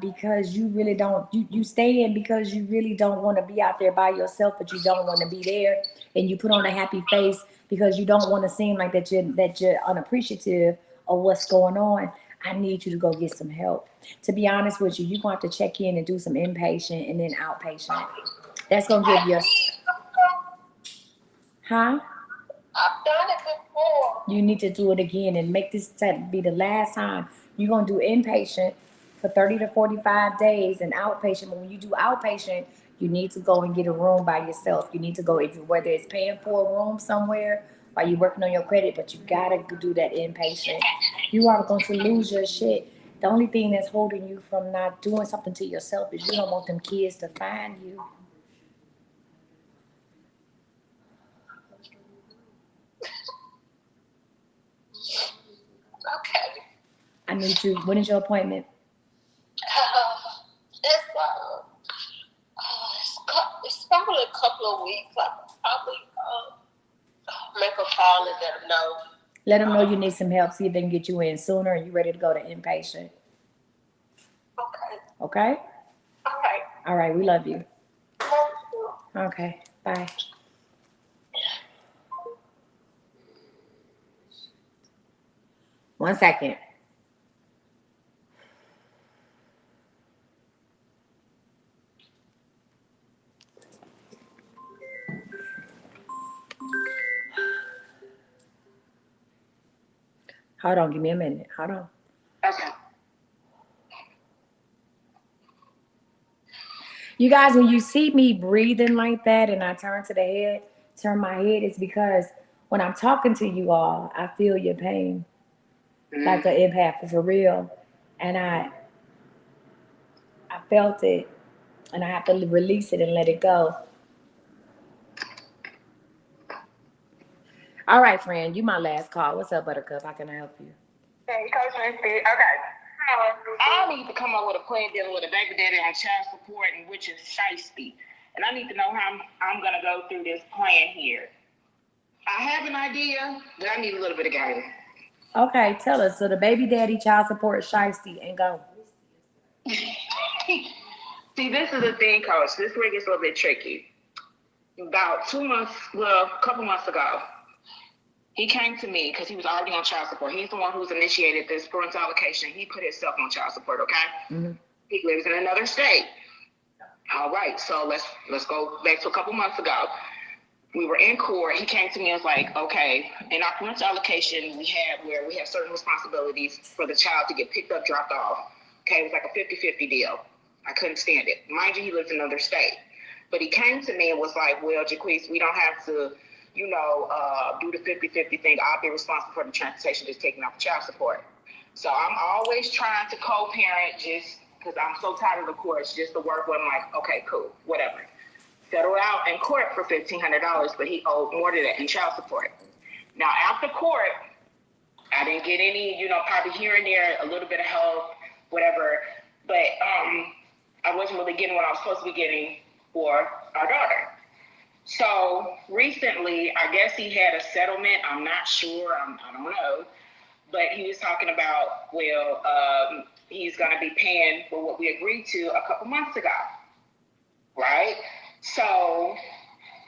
Speaker 1: because you really don't you stay in because you really don't want to be out there by yourself, but you don't want to be there, and you put on a happy face because you don't want to seem like that you're unappreciative of what's going on. I need you to go get some help. To be honest with you, you're going to have to check in and do some inpatient and then outpatient. That's going to give you huh?
Speaker 5: I've done it before.
Speaker 1: You need to do it again and make this be the last time. You're going to do inpatient for 30 to 45 days and outpatient. But when you do outpatient, you need to go and get a room by yourself. You need to go, whether it's paying for a room somewhere while you're working on your credit, but you got to do that inpatient. You are going to lose your shit. The only thing that's holding you from not doing something to yourself is you don't want them kids to find you.
Speaker 5: Okay.
Speaker 1: I need you. When is your appointment?
Speaker 5: It's probably a couple of weeks. I could probably make a call and let them know.
Speaker 1: Let them know you need some help. See if they can get you in sooner and you ready to go to inpatient.
Speaker 5: Okay.
Speaker 1: Okay?
Speaker 5: All right.
Speaker 1: All right. We love you.
Speaker 5: Love you.
Speaker 1: Okay. Bye. One second. Hold on. Give me a minute. Hold on.
Speaker 5: Okay.
Speaker 1: You guys, when you see me breathing like that and I turn my head, it's because when I'm talking to you all, I feel your pain like an empath for real. And I felt it and I have to release it and let it go. All right, friend, you my last call. What's up, Buttercup? How can I help you?
Speaker 3: Hey, Coach Missy. Okay. I need to come up with a plan dealing with a baby daddy on child support, and which is shiesty. And I need to know how I'm going to go through this plan here. I have an idea, but I need a little bit of guidance.
Speaker 1: Okay, tell us. So the baby daddy child support is shiesty and go.
Speaker 3: See, this is the thing, Coach. This is where it gets a little bit tricky. About a couple months ago, he came to me because he was already on child support. He's the one who's initiated this parental allocation. He put himself on child support, okay? Mm-hmm. He lives in another state. All right, so let's go back to a couple months ago. We were in court. He came to me and was like, okay, in our parental allocation, we have certain responsibilities for the child to get picked up, dropped off. Okay, it was like a 50-50 deal. I couldn't stand it. Mind you, he lives in another state. But he came to me and was like, well, Jaquise, we don't have to, do the 50-50 thing. I'll be responsible for the transportation, just taking off the child support. So I'm always trying to co-parent just because I'm so tired of the courts, just to work with him like, okay, cool, whatever. Settled out in court for $1,500, but he owed more than that in child support. Now, after court, I didn't get any, probably here and there, a little bit of help, whatever. But I wasn't really getting what I was supposed to be getting for our daughter. So recently, I guess he had a settlement. I'm not sure. I don't know. But he was talking about, he's going to be paying for what we agreed to a couple months ago. Right? So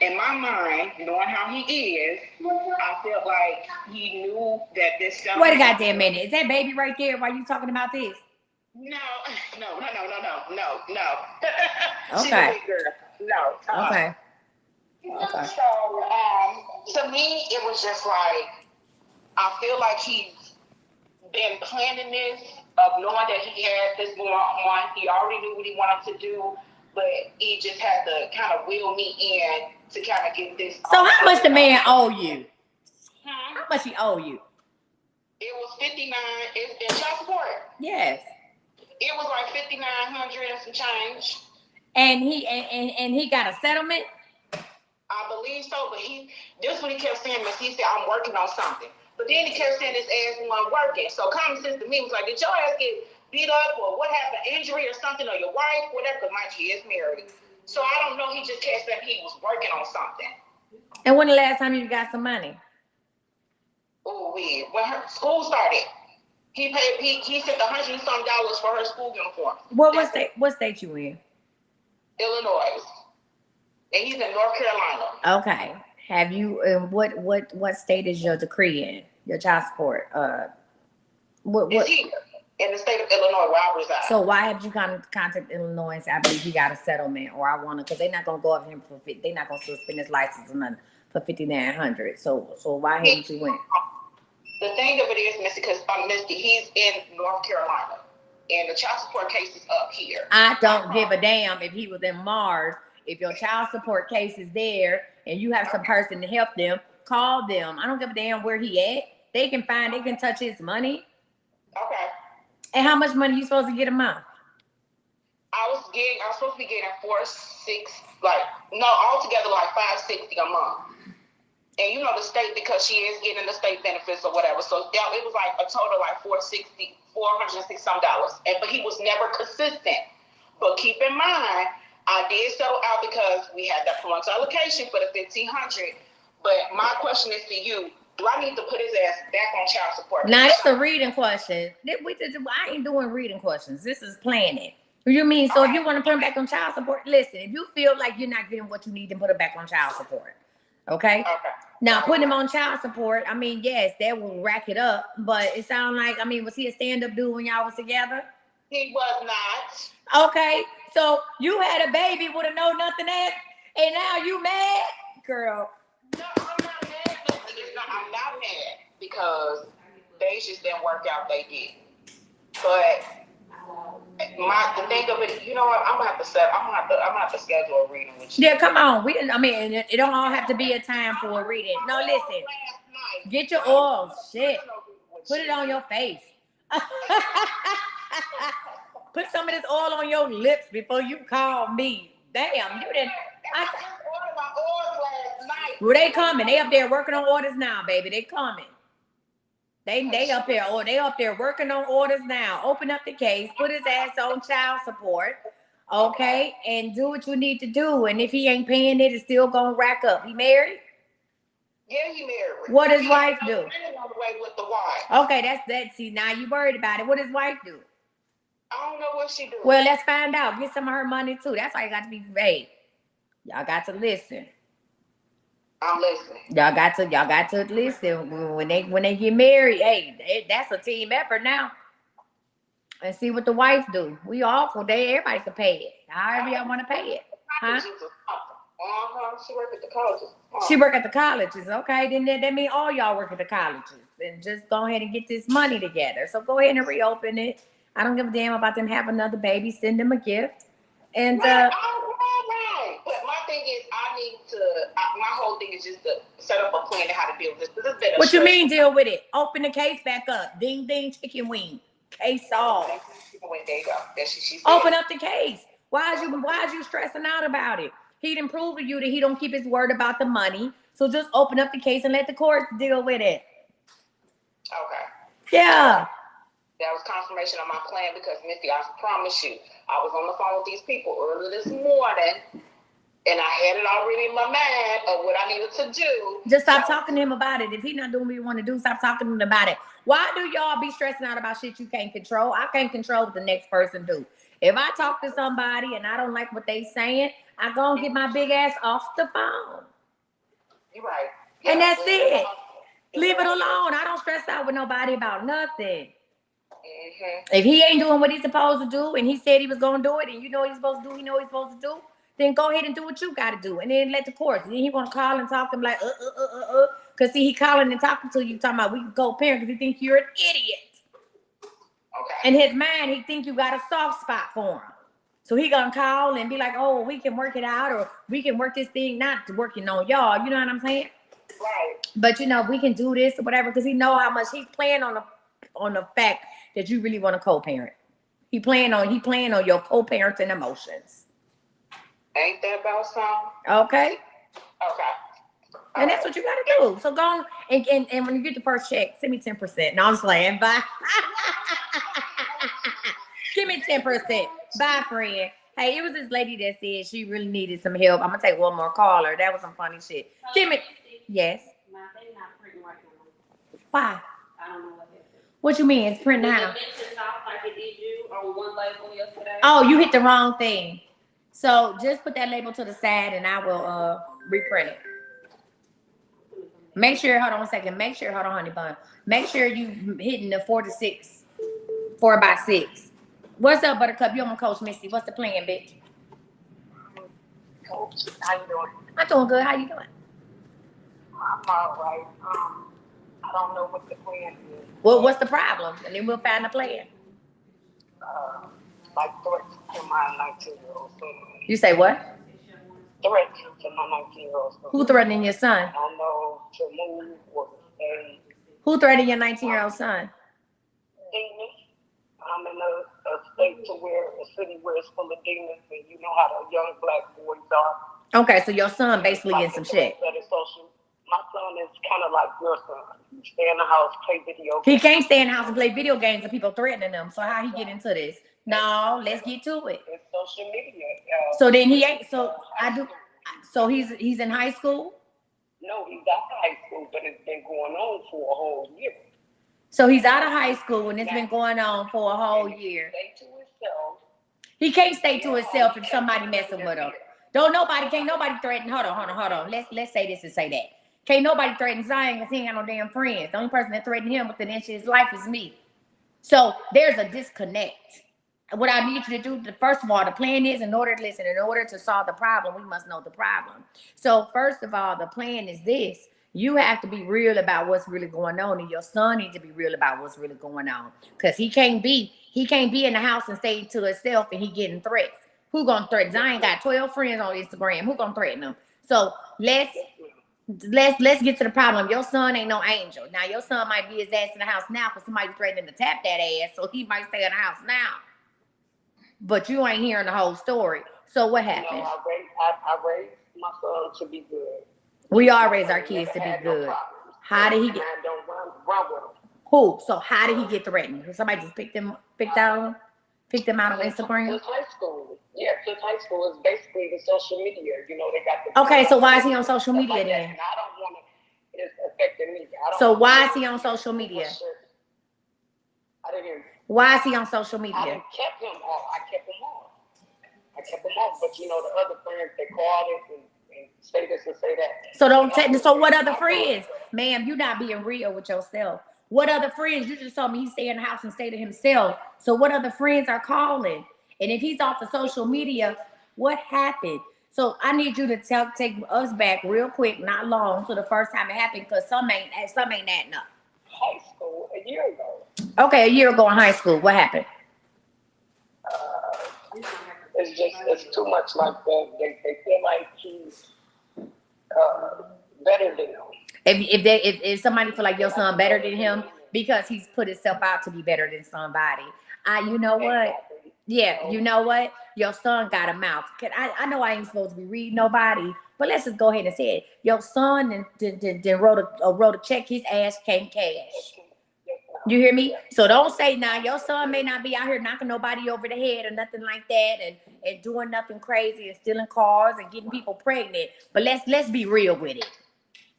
Speaker 3: in my mind, knowing how he is, I felt like he knew that this settlement...
Speaker 1: Wait a goddamn minute. Is that baby right there while you talking about this?
Speaker 3: No.
Speaker 1: Okay.
Speaker 3: She's a big girl. No.
Speaker 1: Okay.
Speaker 3: So, to me, it was just like, I feel like he's been planning this, of knowing that he had this going on. He already knew what he wanted to do, but he just had to kind of wheel me in to kind of get this.
Speaker 1: So how much the man owe you? How much he owe you?
Speaker 3: It was $59 in child support.
Speaker 1: Yes.
Speaker 3: It was like $5,900 and some change.
Speaker 1: And he got a settlement?
Speaker 6: I believe so, but this what he kept saying, Miss. He said, I'm working on something. But then he kept saying his ass wasn't working. So common sense to me was like, did your ass get beat up or what happened, injury or something, or your wife, whatever, because mind you, he is married. So I don't know, he just kept saying he was working on something.
Speaker 1: And when the last time you got some money?
Speaker 6: Oh, when her school started, he sent $100 and some for her school uniform.
Speaker 1: What state you in?
Speaker 6: Illinois. And he's in North Carolina.
Speaker 1: Okay. Have you? What state is your decree in? Your child support? What?
Speaker 6: It's here in the state of Illinois where I reside.
Speaker 1: So why have you contact Illinois and say I believe he got a settlement or I want to? Because they're not gonna go up him for they're not gonna suspend his license or nothing for $5,900. So why haven't you went?
Speaker 6: The thing of it is, Missy, because Misty, he's in North Carolina, and the child support case is up here.
Speaker 1: I don't give a damn if he was in Mars. If your child support case is there and you have some person to help them, call them. I don't give a damn where he at. They can touch his money.
Speaker 6: Okay.
Speaker 1: And how much money you supposed to get a month?
Speaker 6: I was supposed to be getting altogether like $560 a month. And you know the state, because she is getting the state benefits or whatever. So it was like a total like $460 some. But he was never consistent. But keep in mind, I did settle out because we had that parental allocation for the $1,500. But my question is to you: do I need to put his ass back on child support?
Speaker 1: Now it's a reading question. I ain't doing reading questions. This is planning. You mean so? If you want to put him back on child support, listen. If you feel like you're not getting what you need, then put him back on child support. Okay. Now putting him on child support. I mean, yes, that will rack it up. But it sounds like, was he a stand-up dude when y'all was together?
Speaker 6: He was not.
Speaker 1: Okay. So you had a baby with a know nothing ass, and now you mad, girl?
Speaker 6: No, I'm not mad. I'm not mad because they just didn't work out. They did. But the thing of it, you know what? I'm gonna have to schedule a reading with you.
Speaker 1: Yeah, come on. It don't all have to be a time for a reading. No, listen. Get your oil. Shit. Put it on your face. Put some of this oil on your lips before you call me. Damn, you didn't.
Speaker 6: I just ordered my oils last night.
Speaker 1: Well, they coming. They up there working on orders now, baby. They coming. They up there. Or they up there working on orders now. Open up the case. Put his ass on child support. Okay, and do what you need to do. And if he ain't paying it, it's still gonna rack up. He married?
Speaker 6: Yeah, he married.
Speaker 1: What does wife do?
Speaker 6: On the way with the wife.
Speaker 1: Okay, that's that. See, now you worried about it. What does wife do?
Speaker 6: I don't know what she do.
Speaker 1: Well, let's find out. Get some of her money too. That's why you got to be vague. Y'all got to listen.
Speaker 6: I'm listening.
Speaker 1: Y'all got to listen. When they get married, hey, that's a team effort now. And see what the wife do. We awful. Everybody can pay it. However y'all want to pay it. Huh?
Speaker 6: She work at the colleges.
Speaker 1: She work at the colleges. Okay, then that means all y'all work at the colleges. And just go ahead and get this money together. So go ahead and reopen it. I don't give a damn about them having another baby. Send them a gift. And
Speaker 6: right. But my thing is, my whole thing is just to set up a plan on how to deal with this.
Speaker 1: What you mean deal with it? Open the case back up. Ding, ding, chicken wing. Case solved.
Speaker 6: There you go. She
Speaker 1: open up the case. Why is you stressing out about it? He didn't prove to you that he don't keep his word about the money. So just open up the case and let the courts deal with it.
Speaker 6: Okay.
Speaker 1: Yeah.
Speaker 6: That was confirmation of my plan because, Missy, I promise you, I was on the phone with these people early this morning, and I had it already in my mind of what I needed to do.
Speaker 1: Just stop talking to him about it. If he's not doing what you want to do, stop talking to him about it. Why do y'all be stressing out about shit you can't control? I can't control what the next person do. If I talk to somebody and I don't like what they saying, I go and get my big ass off the phone.
Speaker 6: You're right.
Speaker 1: Yeah, and that's it. Leave it alone. I don't stress out with nobody about nothing. Mm-hmm. If he ain't doing what he's supposed to do and he said he was going to do it and you know what he's supposed to do, then go ahead and do what you got to do. And then let the courts. Then he want to call and talk to him like, Because see, he calling and talking to you, talking about we can co-parent because he think you're an idiot. Okay. In his mind, he think you got a soft spot for him. So he gonna call and be like, oh, we can work it out or we can work this thing, not working on y'all. You know what I'm saying?
Speaker 6: Right.
Speaker 1: But, we can do this or whatever because he know how much he's playing on the fact that you really want to co-parent. He playing on your co-parenting emotions.
Speaker 6: Ain't that about something?
Speaker 1: Okay.
Speaker 6: Okay.
Speaker 1: And that's what you gotta do. So go on and when you get the first check, send me 10%. No, I'm just playing. Bye. Give me 10%. Bye, friend. Hey, it was this lady that said she really needed some help. I'm gonna take one more caller. That was some funny shit. Give me. Yes.
Speaker 4: My thing not printing right now.
Speaker 1: Why?
Speaker 4: I don't know what happened.
Speaker 1: What you mean? It's printing
Speaker 4: Was
Speaker 1: out.
Speaker 4: it mentioned off like it did you on one label yesterday?
Speaker 1: Oh, you hit the wrong thing. So just put that label to the side and I will reprint it. Make sure, hold on a second. Make sure, hold on, honey bun. Make sure you hitting the 4 to 6, 4x6. What's up, Buttercup? You on my Coach Missy. What's the plan, bitch?
Speaker 3: Coach, how you doing?
Speaker 1: I'm doing good. How you doing?
Speaker 3: I'm all right. I don't know what the plan is.
Speaker 1: Well, what's the problem? And then we'll find a plan.
Speaker 3: Like threats to my 19-year-old son.
Speaker 1: You say what?
Speaker 3: Threats to my 19-year-old son.
Speaker 1: Who threatening your son?
Speaker 3: I don't know to move or to stay.
Speaker 1: Who threatening your 19-year-old son?
Speaker 3: Demons. I'm in a state to where a city where it's full of demons, and you know how the young black boys are.
Speaker 1: Okay, so your son basically in some shit.
Speaker 3: My son is kind of like your son. He stay in the house, play video games.
Speaker 1: He can't stay in the house and play video games and people threatening him. So how he get into this? No, let's get to it.
Speaker 3: It's social media.
Speaker 1: So then he ain't. So I do. So he's in high school.
Speaker 3: No, he's out of high school, but it's been going on for a whole year.
Speaker 1: So he's out of high school and it's been going on for a whole year.
Speaker 3: Stay to himself.
Speaker 1: He can't stay to himself if somebody messing with him. Can't nobody threaten. Hold on. Let's say this and say that. Can't nobody threaten Zion because he ain't got no damn friends. The only person that threatened him within an inch of his life is me. So there's a disconnect. What I need you to do, first of all, the plan is in order to solve the problem, we must know the problem. So first of all, the plan is this. You have to be real about what's really going on, and your son needs to be real about what's really going on. Because he can't be in the house and stay to himself and he getting threats. Who gonna threaten? Zion got 12 friends on Instagram. Who gonna threaten him? So let's get to the problem. Your son ain't no angel. Now your son might be his ass in the house now because somebody threatening to tap that ass, so he might stay in the house now. But you ain't hearing the whole story. So what happened?
Speaker 3: No, I raised my son to be good.
Speaker 1: We all raise our kids to be good. How did he get?
Speaker 3: I don't run with him.
Speaker 1: Who? So how did he get threatened? Somebody just picked him out on Instagram?
Speaker 3: Since high school. Yeah, since high school is basically the social media. You know, they got the.
Speaker 1: Okay, so why is he on social media
Speaker 3: like
Speaker 1: then?
Speaker 3: And I don't want it. It's affecting me.
Speaker 1: So why is he on social media?
Speaker 3: I didn't hear.
Speaker 1: Why is he on social media?
Speaker 3: I kept him off. But you know, the other friends, they called it and say this and say that.
Speaker 1: So what other friends? Ma'am, you're not being real with yourself. What other friends? You just told me he stay in the house and stay to himself. So what other friends are calling? And if he's off of social media, what happened? So I need you to take us back real quick, not long, to the first time it happened, because some ain't adding up.
Speaker 3: High school, a year ago.
Speaker 1: Okay, a year ago in high school, what happened?
Speaker 3: It's too much like that. They feel like he's better than them.
Speaker 1: If somebody feel like your son better than him because he's put himself out to be better than somebody, you know what? Yeah, you know what? Your son got a mouth. I know I ain't supposed to be reading nobody, but let's just go ahead and say it. Your son wrote a check his ass can't cash. You hear me? So don't say now your son may not be out here knocking nobody over the head or nothing like that and doing nothing crazy and stealing cars and getting people pregnant. But let's be real with it.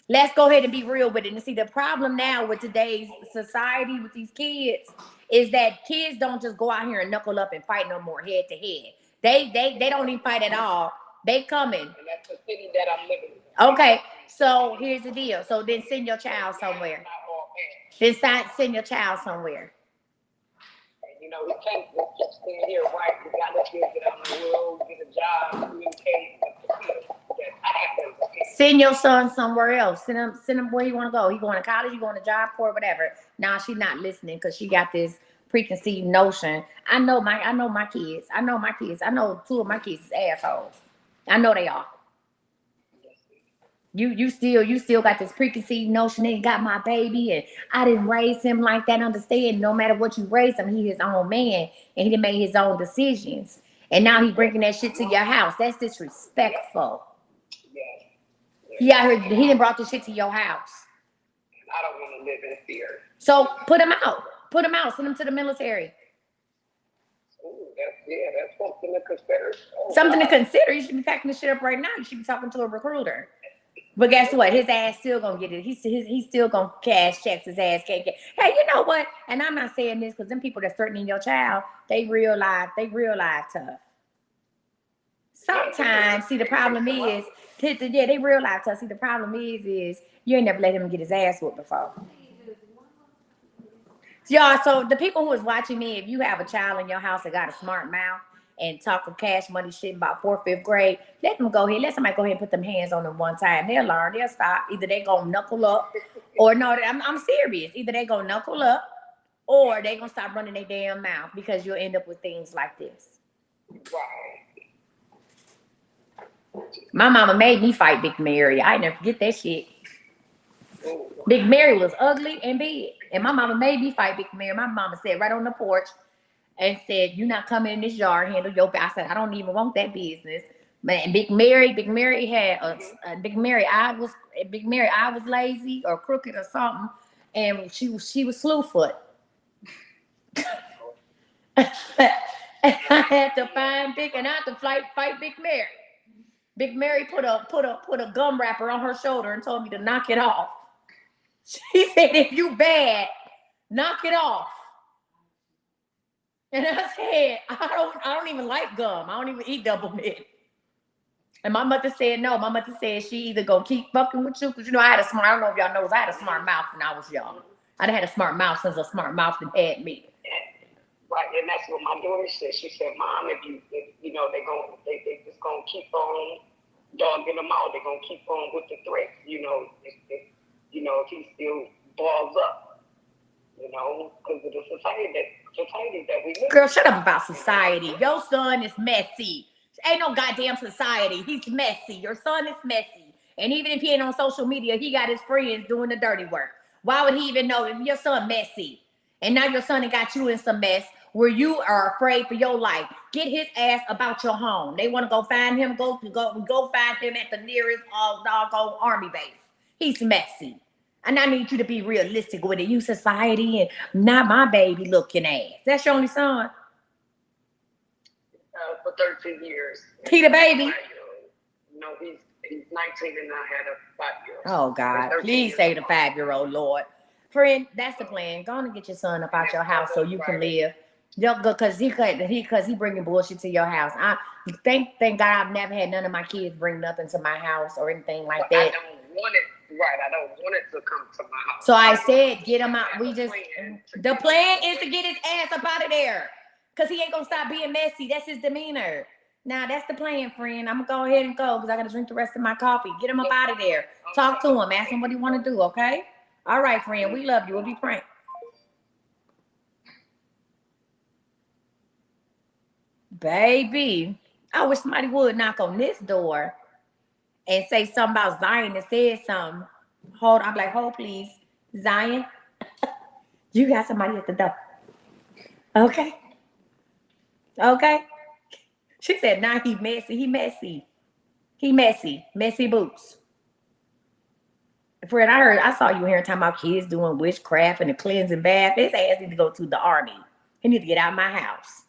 Speaker 1: Let's go ahead and be real with it. And see, the problem now with today's society with these kids is that kids don't just go out here and knuckle up and fight no more head to head. They don't even fight at all. They coming.
Speaker 3: And that's the city that I'm living in.
Speaker 1: Okay, so here's the deal. So then send your child somewhere. Then send your child somewhere.
Speaker 3: You know, we can't just stay here, right? We got to get out on the road, get a job, communicate.
Speaker 1: Send your son somewhere else. Send him where he want to go. He going to college, he going to job corps, whatever. Now she's not listening because she got this preconceived notion. I know my kids. I know 2 of my kids is assholes. I know they are. You still got this preconceived notion that he got my baby and I didn't raise him like that. Understand, no matter what you raise him, he his own man and he done made his own decisions. And now he bringing that shit to your house. That's disrespectful.
Speaker 6: Yes.
Speaker 1: He done brought the shit to your house.
Speaker 6: I don't want to live in fear.
Speaker 1: So put him out. Put him out. Send him to the military.
Speaker 6: Ooh, that's something to consider.
Speaker 1: Something to consider. You should be packing the shit up right now. You should be talking to a recruiter. But guess what? His ass still gonna get it. He's still gonna cash checks. His ass can't get. Hey, you know what? And I'm not saying this because them people that's threatening your child, they real life tough. Sometimes, see, the problem is, they real life tough. See, the problem is you ain't never let him get his ass whooped before. Y'all, so the people who is watching me, if you have a child in your house that got a smart mouth and talking cash money shit about 4th, 5th grade, let them go ahead. Let somebody go ahead and put them hands on them one time. They'll learn. They'll stop. Either they gonna knuckle up, or no, I'm serious. Either they gonna knuckle up, or they gonna stop running their damn mouth, because you'll end up with things like this. My mama made me fight Big Mary. I never forget that shit. Big Mary was ugly and big, and my mama made me fight Big Mary. My mama said right on the porch and said, "You're not coming in this yard, handle your business." I said, "I don't even want that business." Man, Big Mary had Big Mary eye was lazy or crooked or something, and she was Slewfoot. I had to find Big, and I had to fight Big Mary. Big Mary put a gum wrapper on her shoulder and told me to knock it off. She said, "If you bad, knock it off." And I said, I don't even like gum. I don't even eat double mint. And my mother said no. My mother said she either gonna keep fucking with you, because you know I don't know if y'all know, I had a smart mouth when I was young. I'd had a smart mouth since a smart mouth had me.
Speaker 6: Right, and that's what my daughter said. She said, "Mom, if you know they just gonna keep on dogging them out. They're gonna keep on with the threats. You know, if he still balls up, you know, because of the society that we live in."
Speaker 1: Girl, shut up about society. Your son is messy. Ain't no goddamn society. He's messy. Your son is messy. And even if he ain't on social media, he got his friends doing the dirty work. Why would he even know if your son messy? And now your son got you in some mess where you are afraid for your life. Get his ass about your home. They want to go find him. Go find him at the nearest doggone army base. He's messy. And I need you to be realistic with it. You society and not my baby looking ass. That's your only son?
Speaker 6: For 13 years.
Speaker 1: He the baby?
Speaker 6: No, he's 19 and I had a 5-year-old.
Speaker 1: Oh God, please say the 5-year-old, Lord. Friend, that's the plan. Go on and get your son up out your house so you can live. Because he bringing bullshit to your house. I thank God I've never had none of my kids bring nothing to my house or anything like that.
Speaker 6: I don't want it to come to my house.
Speaker 1: So I said, get him out. The plan is to get his ass up out of there, because he ain't gonna stop being messy. That's his demeanor. Now that's the plan, friend. I'm gonna go ahead and go because I gotta drink the rest of my coffee. Get him up out of there. Talk to him. Ask him what he want to do. Okay. All right, friend. We love you. We'll be praying. Baby, I wish somebody would knock on this door and say something about Zion and said something. Hold, I'm like, hold please. Zion, you got somebody at the door. Okay. Okay. She said, nah, he messy. He messy. Messy boots. Fred, I saw you here talking about kids doing witchcraft and the cleansing bath. His ass need to go to the army. He need to get out of my house.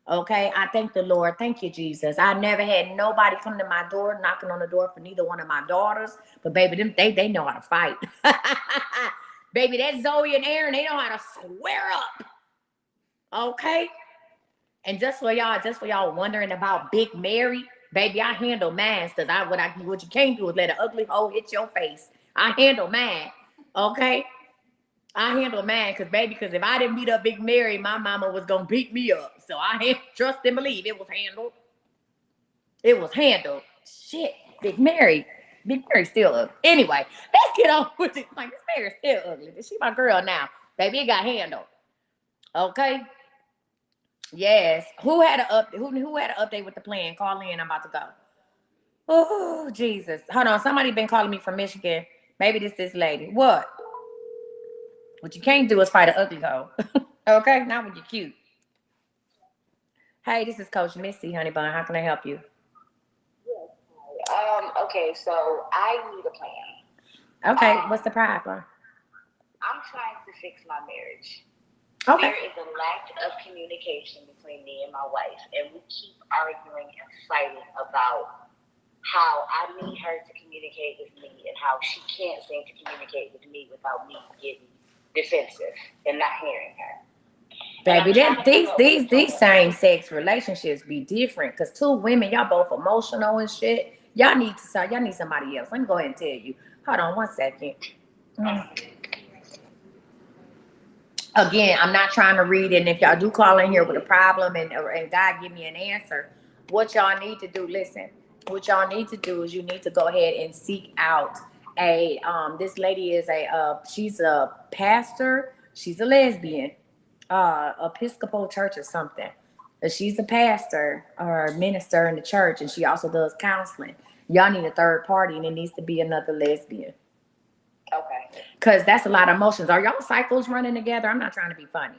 Speaker 1: Okay, I thank the Lord. Thank you, Jesus. I never had nobody come to my door, knocking on the door for neither one of my daughters. But baby, they know how to fight. Baby, that's Zoe and Aaron. They know how to swear up. Okay. And just for y'all wondering about Big Mary, baby, I handle mine. Because what you can't do is let an ugly hoe hit your face. I handle mine. Okay. I handle mine because if I didn't beat up Big Mary, my mama was going to beat me up. So I trust and believe it was handled. It was handled. Shit, Big Mary's still ugly. Anyway, let's get on with it. Like, Miss Mary's still ugly. She my girl now. Baby, it got handled. Okay? Yes. Who had an update with the plan? Call in. I'm about to go. Oh, Jesus. Hold on. Somebody been calling me from Michigan. Maybe this lady. What? What you can't do is fight an ugly hoe. Okay? Not when you're cute. Hey, this is Coach Missy, honey bun. How can I help you?
Speaker 7: Okay, so I need a plan.
Speaker 1: Okay, what's the problem?
Speaker 7: I'm trying to fix my marriage.
Speaker 1: Okay.
Speaker 7: There is a lack of communication between me and my wife, and we keep arguing and fighting about how I need her to communicate with me and how she can't seem to communicate with me without me getting defensive and not hearing her.
Speaker 1: Baby, these same sex relationships be different because two women, y'all both emotional and shit. Y'all need somebody else. Let me go ahead and tell you. Hold on 1 second. Again, I'm not trying to read it. And if y'all do call in here with a problem and God give me an answer, what y'all need to do, listen, what y'all need to do is you need to go ahead and seek out this lady is she's a pastor. She's a lesbian, Episcopal church or something. But she's a pastor or minister in the church, and she also does counseling. Y'all need a third party, and it needs to be another lesbian.
Speaker 7: Okay.
Speaker 1: Because that's a lot of emotions. Are y'all cycles running together? I'm not trying to be funny.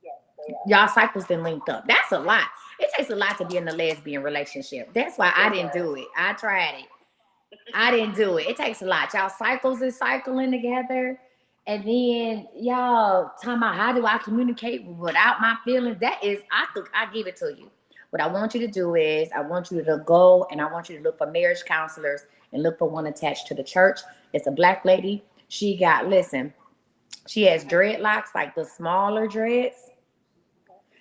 Speaker 7: Yes, they are.
Speaker 1: Y'all cycles been linked up. That's a lot. It takes a lot to be in a lesbian relationship. That's why I didn't do it. I tried it. I didn't do it. It takes a lot. Y'all cycles is cycling together. And then y'all talking about how do I communicate without my feelings? That is, I give it to you. What I want you to do is I want you to go and I want you to look for marriage counselors and look for one attached to the church. It's a black lady. She has dreadlocks, like the smaller dreads.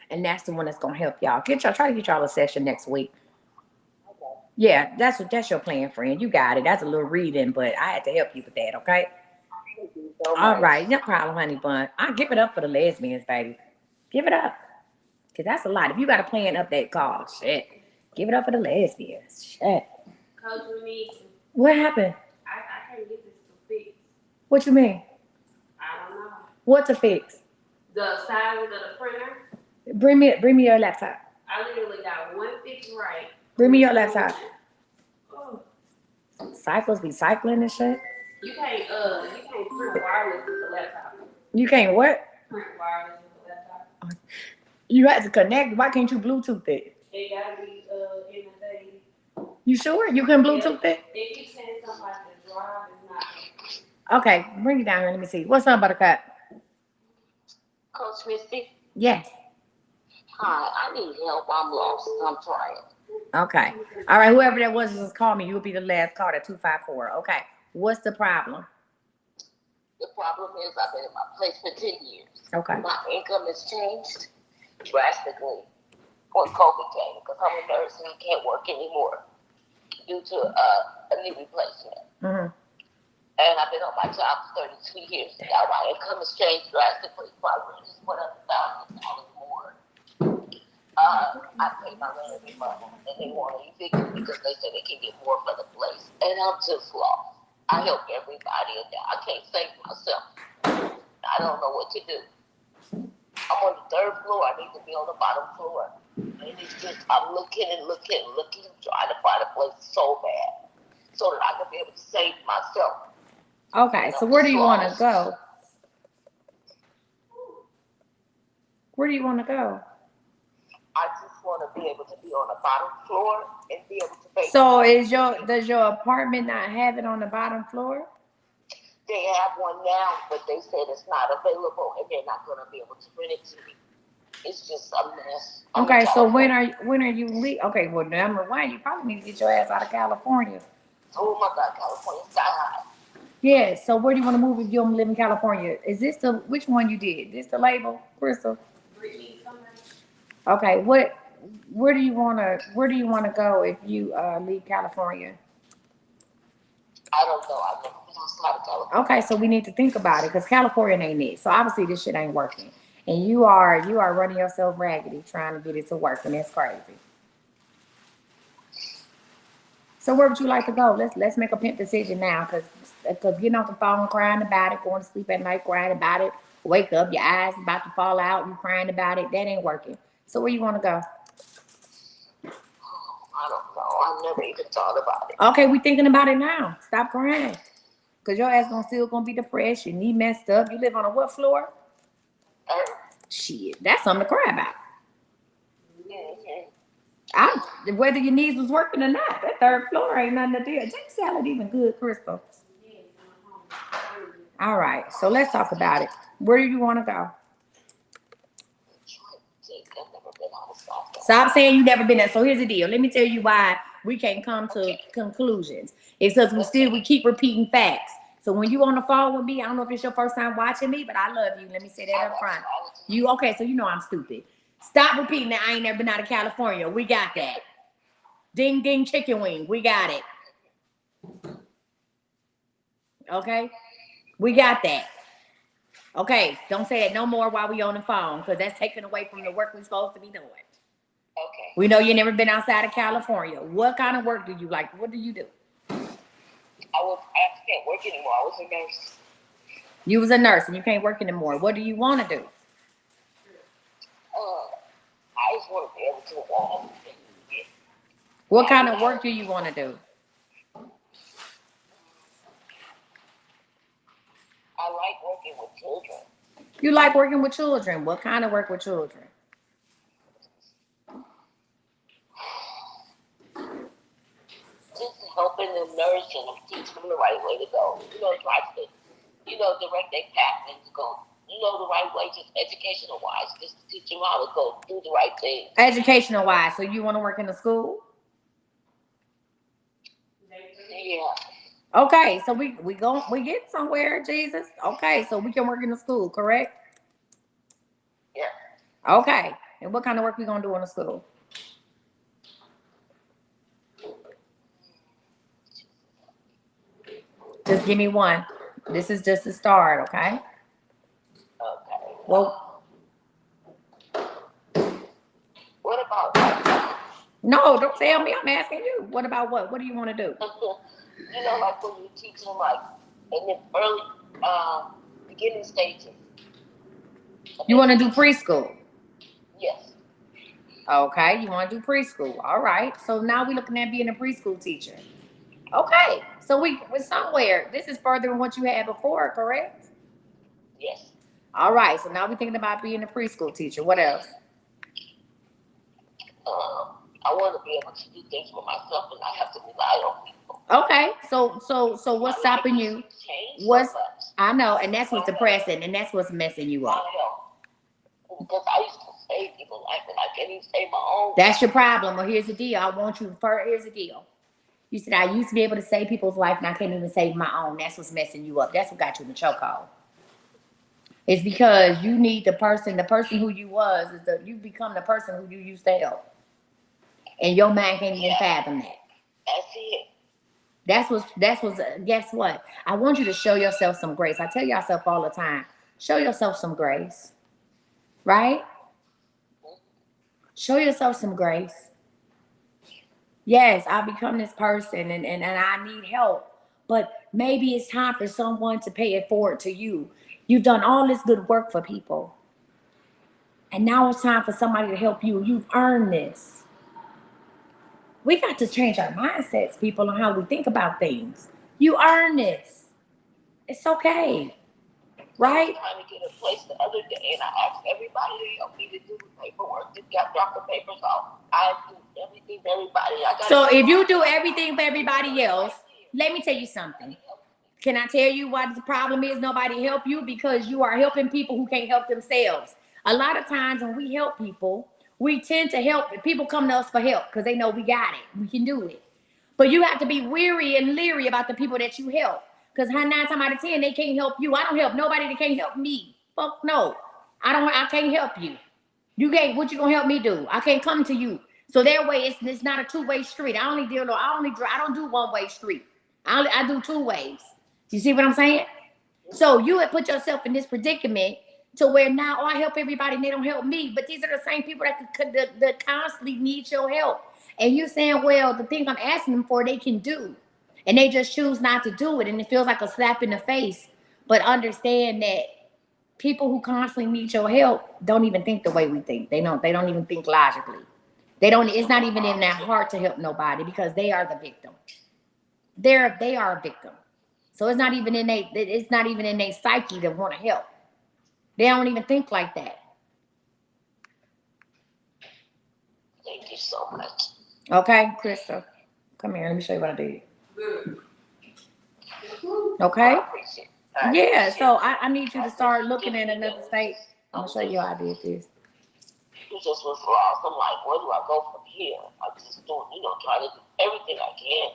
Speaker 1: And that's the one that's gonna help y'all. Try to get y'all a session next week. Yeah, that's your plan, friend. You got it. That's a little reading, but I had to help you with that, okay?
Speaker 7: Thank you so much.
Speaker 1: All right, no problem, honey bun. I give it up for the lesbians, baby. Give it up. Because that's a lot. If you got a plan up that call, shit. Give it up for the lesbians. Shit.
Speaker 4: Coach, we need.
Speaker 1: What happened?
Speaker 4: I can't get this to fix.
Speaker 1: What you mean?
Speaker 4: I don't know.
Speaker 1: What to fix?
Speaker 4: The size of the printer.
Speaker 1: Bring me your laptop.
Speaker 4: I literally got one fix right.
Speaker 1: Bring me your laptop.
Speaker 4: Oh.
Speaker 1: Cycles be cycling and shit.
Speaker 4: You can't print wireless with the laptop.
Speaker 1: You can't what?
Speaker 4: Print wireless with the laptop.
Speaker 1: You have to connect. Why can't you Bluetooth it?
Speaker 4: It gotta be in the day.
Speaker 1: You sure? You can Bluetooth it?
Speaker 4: If you send something like the drive, it's not.
Speaker 1: Okay, bring it down here. Let me see. What's up, Buttercup?
Speaker 5: Coach Misty,
Speaker 1: Yes.
Speaker 5: hi, I need help. I'm lost. I'm trying.
Speaker 1: Okay. All right. Whoever that was just call me. You'll be the last call at 254. Okay. What's the problem?
Speaker 5: The problem is I've been in my place for 10 years.
Speaker 1: Okay.
Speaker 5: My income has changed drastically when COVID came because I'm a nurse and I can't work anymore due to a knee replacement.
Speaker 1: Mm-hmm.
Speaker 5: And I've been on my job for 32 years now. My income has changed drastically. My rent has went up $1,000 more. I pay my rent every month, and they want to evict me because they say they can get more for the place. And I'm just lost. I help everybody, and I can't save myself. I don't know what to do. I'm on the 3rd floor. I need to be on the bottom floor. And it's just, I'm looking and looking and looking, trying to find a place so bad so that I can be able to save myself.
Speaker 1: Okay. So where do you want to go? Where do you want to go?
Speaker 5: I just want to be able to be on the bottom floor and be able to pay.
Speaker 1: So does your apartment not have it on the bottom floor?
Speaker 5: They have one now, but they said it's not available and they're not going to be able to rent it to me. It's just a mess.
Speaker 1: Okay, so when are you leave? Okay, well, number one, you probably need to get your ass out of California.
Speaker 5: Oh my God, California's sky high.
Speaker 1: Yeah, so where do you want to move if you don't live in California? Is this which one you did? This the label, Crystal? Okay, where do you want to go if you leave California?
Speaker 5: I don't know. I've never been outside of California.
Speaker 1: Okay, so we need to think about it because California ain't it. So obviously this shit ain't working. And you are running yourself raggedy trying to get it to work, and that's crazy. So where would you like to go? Let's make a pimp decision now, because getting off the phone crying about it, going to sleep at night crying about it, wake up, your eyes about to fall out, you crying about it, that ain't working. So where you want to go?
Speaker 5: I don't know. I never even thought about it.
Speaker 1: Okay, we thinking about it now. Stop crying, because your ass still gonna be depressed. Your knee messed up. You live on a what floor? Shit, that's something to cry about.
Speaker 5: Yes.
Speaker 1: Whether your knees was working or not, that third floor ain't nothing to do. Jack salad even good, Crystal. All right, so let's talk about it. Where do you want to go?
Speaker 5: I've never been on a soft.
Speaker 1: Stop saying you never been there. So here's the deal. Let me tell you why we can't come to conclusions. It's because we keep repeating facts. So when you on the phone with me, I don't know if it's your first time watching me, but I love you. Let me say that up front. You okay? So you know I'm stupid. Stop repeating that I ain't never been out of California. We got that. Ding ding chicken wing. We got it. Okay? We got that. Okay, don't say that no more while we on the phone, because that's taking away from the work we're supposed to be doing.
Speaker 5: Okay.
Speaker 1: We know you never been outside of California. What kind of work do you like? What do you do?
Speaker 5: I can't work anymore. I was a nurse.
Speaker 1: You was a nurse and you can't work anymore. What do you want to do?
Speaker 5: I just want to be able to walk.
Speaker 1: What kind of work do you want to do?
Speaker 5: I like working with children.
Speaker 1: You like working with children. What kind of work with children?
Speaker 5: Just helping them, nourishing them, teach them the right way to go. Like direct their path and to go, the right way, just educational wise, just to teach them how to go do the right thing.
Speaker 1: Educational wise. So you want to work in a school?
Speaker 5: Yeah.
Speaker 1: Okay, so we get somewhere, Jesus. Okay, so we can work in the school, correct?
Speaker 5: Yeah.
Speaker 1: Okay. And what kind of work we gonna do in the school? Just give me one. This is just a start, okay?
Speaker 5: Okay.
Speaker 1: Well,
Speaker 5: what about
Speaker 1: no, don't tell me. I'm asking you. What about what? What do you want to do?
Speaker 5: like when you teach them like in the early beginning stages.
Speaker 1: You want to do preschool?
Speaker 5: Yes.
Speaker 1: Okay, you want to do preschool. All right. So now we're looking at being a preschool teacher. Okay. So we're somewhere. This is further than what you had before, correct?
Speaker 5: Yes.
Speaker 1: All right. So now we're thinking about being a preschool teacher. What else?
Speaker 5: I want to be able to do things for myself and not have to rely on people.
Speaker 1: Okay. So what's stopping you? I know, and that's what's depressing, and that's what's messing you up.
Speaker 5: Because I used to save people's life, and I can't even save my own.
Speaker 1: That's your problem. Well, here's the deal. Here's the deal. You said I used to be able to save people's life, and I can't even save my own. That's what's messing you up. That's what got you in the chokehold. It's because you need the person who you was you become the person who you used to help, and your mind can't even fathom that.
Speaker 5: That's it.
Speaker 1: That's what's. Guess what? I want you to show yourself some grace. I tell yourself all the time, show yourself some grace, right? Show yourself some grace. Yes, I become this person and I need help, but maybe it's time for someone to pay it forward to you. You've done all this good work for people, and now it's time for somebody to help you. You've earned this. We got to change our mindsets, people, on how we think about things. You earn this. It's okay. Right?
Speaker 5: I was trying to get a place the other day, and I asked everybody to help me to do the paperwork. Just drop the papers off. I do everything for everybody.
Speaker 1: So if you do everything for everybody else, let me tell you something. Can I tell you what the problem is? Nobody help you because you are helping people who can't help themselves. A lot of times when we help people, we tend to help. People come to us for help because they know we got it. We can do it. But you have to be weary and leery about the people that you help. Because 9 times out of 10, they can't help you. I don't help nobody that can't help me. Fuck no. I can't help you. You can't, what you gonna help me do? I can't come to you. So that way it's not a two-way street. I don't do one-way street. I do two ways. You see what I'm saying? So you have put yourself in this predicament to where now, I help everybody and they don't help me. But these are the same people that constantly need your help. And you're saying, well, the thing I'm asking them for, they can do. And they just choose not to do it. And it feels like a slap in the face. But understand that people who constantly need your help don't even think the way we think. They don't even think logically. It's not even in their heart to help nobody because they are the victim. They are a victim. So it's not even in their psyche to want to help. They don't even think like that.
Speaker 5: Yeah,
Speaker 6: Thank you so much.
Speaker 1: Okay, Crystal. Come here. Let me show you what I did. Okay? Yeah, so I need you to start looking at another state. I'm going to show you how I did this.
Speaker 6: It just was lost. I'm like, where do I go from here? I just doing, trying to do everything I can,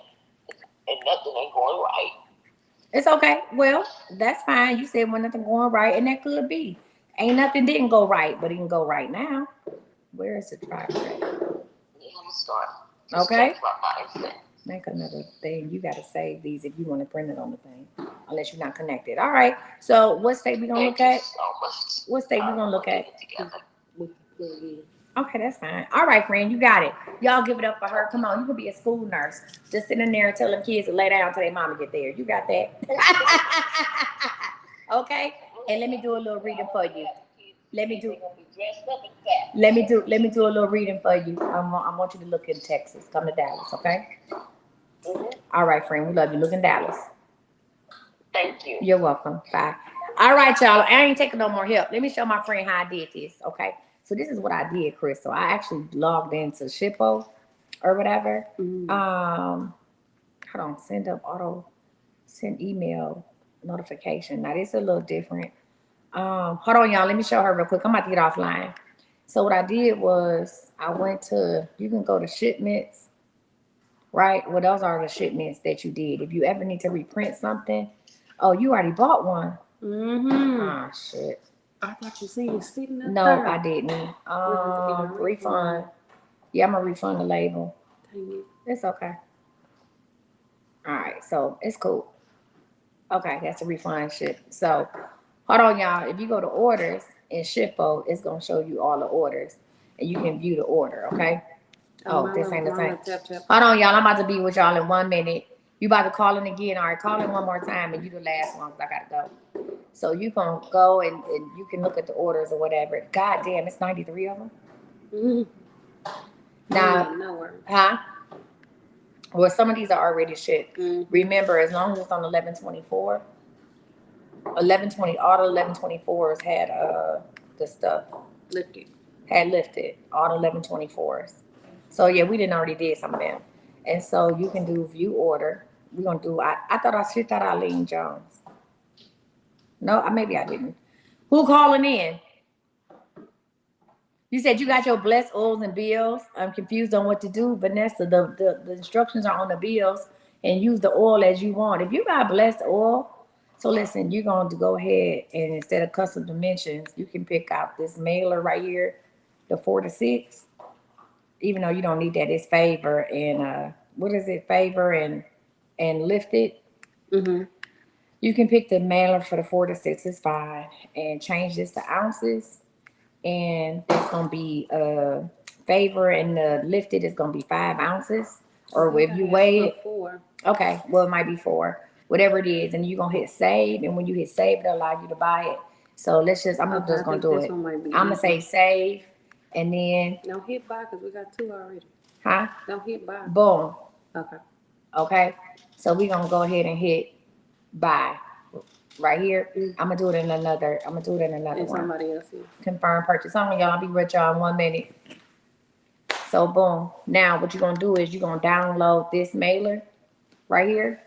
Speaker 6: and nothing ain't going right.
Speaker 1: It's okay. Well, that's fine. You said when nothing going right, and that could be. Ain't nothing didn't go right, but it can go right now. Where is the driver at?
Speaker 6: Yeah, I'm gonna start.
Speaker 1: Okay.
Speaker 6: My mindset.
Speaker 1: Make another thing. You got to save these if you want to print it on the thing, unless you're not connected. All right. So what state we gonna look at?
Speaker 6: So much.
Speaker 1: What state we gonna look at?
Speaker 6: Together.
Speaker 1: Okay, that's fine. All right, friend, you got it. Y'all give it up for her. Come on, you could be a school nurse. Just sitting in there and telling kids to lay down until their mama get there. You got that? Okay. And let me do a little reading for you. Let me do a little reading for you. I want you to look in Texas. Come to Dallas, okay? All right, friend. We love you. Look in Dallas.
Speaker 6: Thank you.
Speaker 1: You're welcome. Bye. All right, y'all. I ain't taking no more help. Let me show my friend how I did this, okay? So this is what I did, Crystal. I actually logged into Shippo or whatever. Hold on. Send email notification. Now, this is a little different. Hold on, y'all. Let me show her real quick. I'm about to get offline. So what I did was I went to, you can go to shipments, right? Well, those are the shipments that you did. If you ever need to reprint something, oh, you already bought one. Ah, shit.
Speaker 8: I thought you seen it sitting up
Speaker 1: No,
Speaker 8: there.
Speaker 1: I didn't. Refund. Yeah, I'm gonna refund the label. It's okay. All right, so it's cool. Okay, that's a refund ship. So hold on, y'all. If you go to orders in Shippo, it's gonna show you all the orders, and you can view the order. Okay. Oh, this ain't the same. Hold on, y'all. I'm about to be with y'all in 1 minute. You about to call in again. All right, call in one more time, and you the last one because I gotta go. So you can go and you can look at the orders or whatever. God damn, it's 93 of them. Now, huh? Well, some of these are already shipped. Remember, as long as it's on 11/24, 11/20, all the 11/24s had the stuff lifted. All the 11/24s. So yeah, we didn't already did some of them, and so you can do view order. We're gonna do. I thought I shipped out Eileen Jones. No, maybe I didn't. Who calling in? You said you got your blessed oils and bills. I'm confused on what to do. Vanessa, the instructions are on the bills, and use the oil as you want. If you got blessed oil, so listen, you're going to go ahead and instead of custom dimensions, you can pick out this mailer right here, the 4 to 6. Even though you don't need that, it's favor and what is it? Favor and lifted. You can pick the mailer for the 4 to 6. It's fine, and change this to ounces. And that's gonna be favor, and the lifted is gonna be 5 ounces. Or if you weigh it,
Speaker 8: 4.
Speaker 1: Okay, well it might be 4, whatever it is, and you're gonna hit save, and when you hit save, it'll allow you to buy it. So let's just, I'm just gonna do it. I'm gonna say save, and then
Speaker 8: Don't hit buy because we got 2 already.
Speaker 1: huh?
Speaker 8: Don't hit buy.
Speaker 1: Boom.
Speaker 8: Okay.
Speaker 1: Okay. So we're gonna go ahead and hit buy right here. I'm gonna do it in another. I'm gonna do it in another
Speaker 8: And
Speaker 1: one.
Speaker 8: somebody else here.
Speaker 1: Confirm purchase. Hold on, y'all. I'll be with y'all in 1 minute. So boom. Now what you're gonna do is you're gonna download this mailer right here.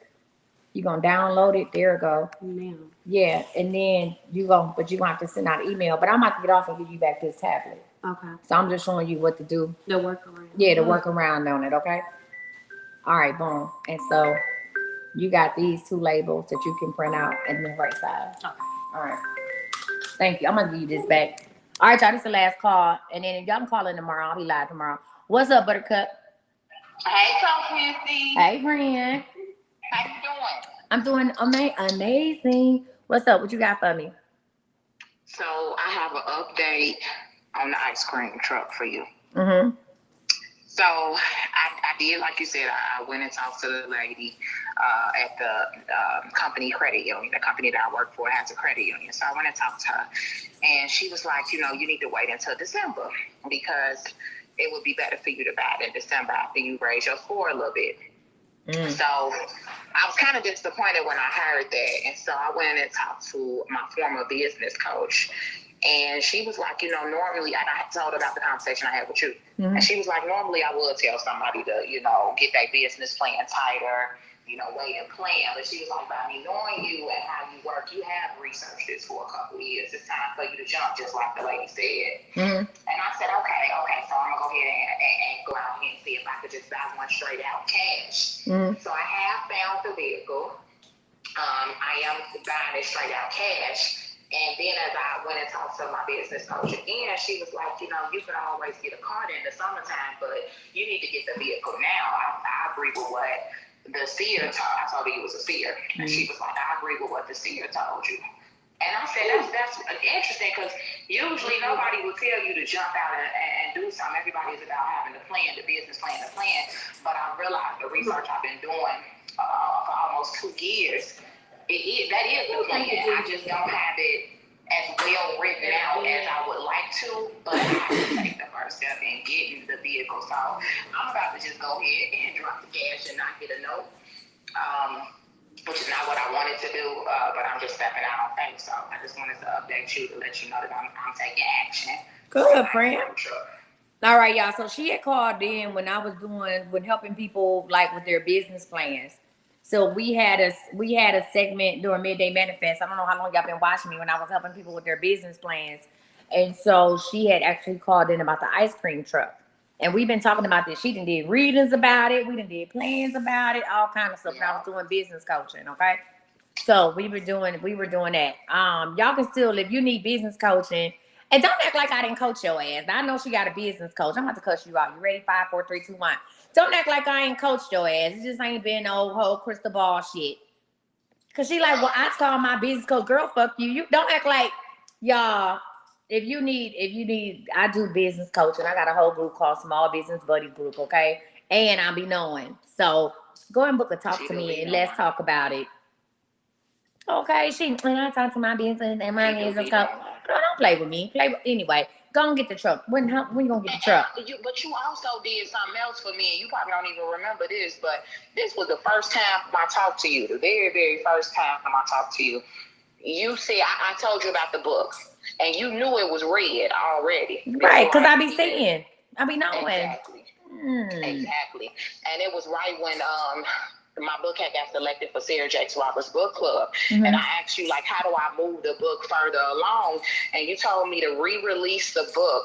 Speaker 1: You're gonna download it. There we go.
Speaker 8: Now.
Speaker 1: Yeah, and then you're gonna have to send out an email. But I'm about to get off and give you back this tablet.
Speaker 8: Okay.
Speaker 1: So I'm just showing you what to do.
Speaker 8: The workaround.
Speaker 1: Yeah, the workaround on it, okay? All right, boom. And so you got these 2 labels that you can print out and the right size.
Speaker 8: Okay.
Speaker 1: All right. Thank you. I'm gonna give you this back. All right, y'all, this is the last call. And then if y'all can call in tomorrow, I'll be live tomorrow. What's up, Buttercup?
Speaker 6: Hey, Coach Missy.
Speaker 1: Hey, friend.
Speaker 6: How you doing?
Speaker 1: I'm doing amazing. What's up? What you got for me?
Speaker 6: So I have an update on the ice cream truck for you. So I did, like you said, I went and talked to the lady at the company credit union. The company that I work for has a credit union. So I went and talked to her, and she was like, you need to wait until December because it would be better for you to buy it in December after you raise your score a little bit. So I was kind of disappointed when I heard that. And so I went and talked to my former business coach. And she was like, normally, and I told her about the conversation I had with you.
Speaker 1: Mm-hmm.
Speaker 6: And she was like, normally I would tell somebody to, get their business plan tighter, way to plan. But she was like, by me knowing you and how you work, you have researched this for a couple of years. It's time for you to jump, just like the lady said.
Speaker 1: Mm-hmm.
Speaker 6: And I said, okay, so I'm going to go ahead and go out here and see if I could just buy one straight out cash.
Speaker 1: Mm-hmm.
Speaker 6: So I have found the vehicle. I am buying it straight out cash. And then as I went and talked to my business coach again, she was like, you can always get a car in the summertime, but you need to get the vehicle now. I agree with what the seer told. I told her it was a seer. And she was like, I agree with what the seer told you. And I said, that's interesting, because usually nobody will tell you to jump out and do something. Everybody's about having a plan, the business plan, the plan. But I realized the research I've been doing for almost 2 years, that is the plan. I just don't have it as well written out as I would like to, but I have to take the first step in getting the vehicle. So I'm about to just go ahead and drop the cash and not get a note, which is not what I wanted to do, but I'm just stepping out on faith. So I just wanted to update you to let you know that I'm taking action.
Speaker 1: Good, friend. All right, y'all. So she had called in when I was helping people like with their business plans. So we had a segment during Midday Manifest. I don't know how long y'all been watching me when I was helping people with their business plans. And so she had actually called in about the ice cream truck. And we've been talking about this. She done did readings about it. We done did plans about it, all kind of stuff. And I was doing business coaching, okay? So we were doing that. Y'all can still, if you need business coaching, and don't act like I didn't coach your ass. I know she got a business coach. I'm about to cuss you out. You ready? 5, 4, 3, 2, 1. Don't act like I ain't coached your ass. It just ain't been no whole crystal ball shit. Cause she like, well, I call my business coach. Girl, fuck you. You don't act like, y'all. If you need, I do business coaching. I got a whole group called Small Business Buddy Group, okay? And I'll be knowing. So go and book a talk to me and let's talk about it. Okay, when I talk to my business and my business coach, girl, don't play with me. Anyway. Go and get the truck. When you gonna get the truck?
Speaker 6: But you also did something else for me, and you probably don't even remember this, but this was the first time I talked to you. The very, very first time I talked to you. You said I told you about the book, and you knew it was read already.
Speaker 1: Right, because I be seeing. I be knowing.
Speaker 6: Exactly. Exactly. And it was right when my book had got selected for Sarah Jakes Roberts Book Club. Mm-hmm. And I asked you, like, how do I move the book further along? And you told me to re-release the book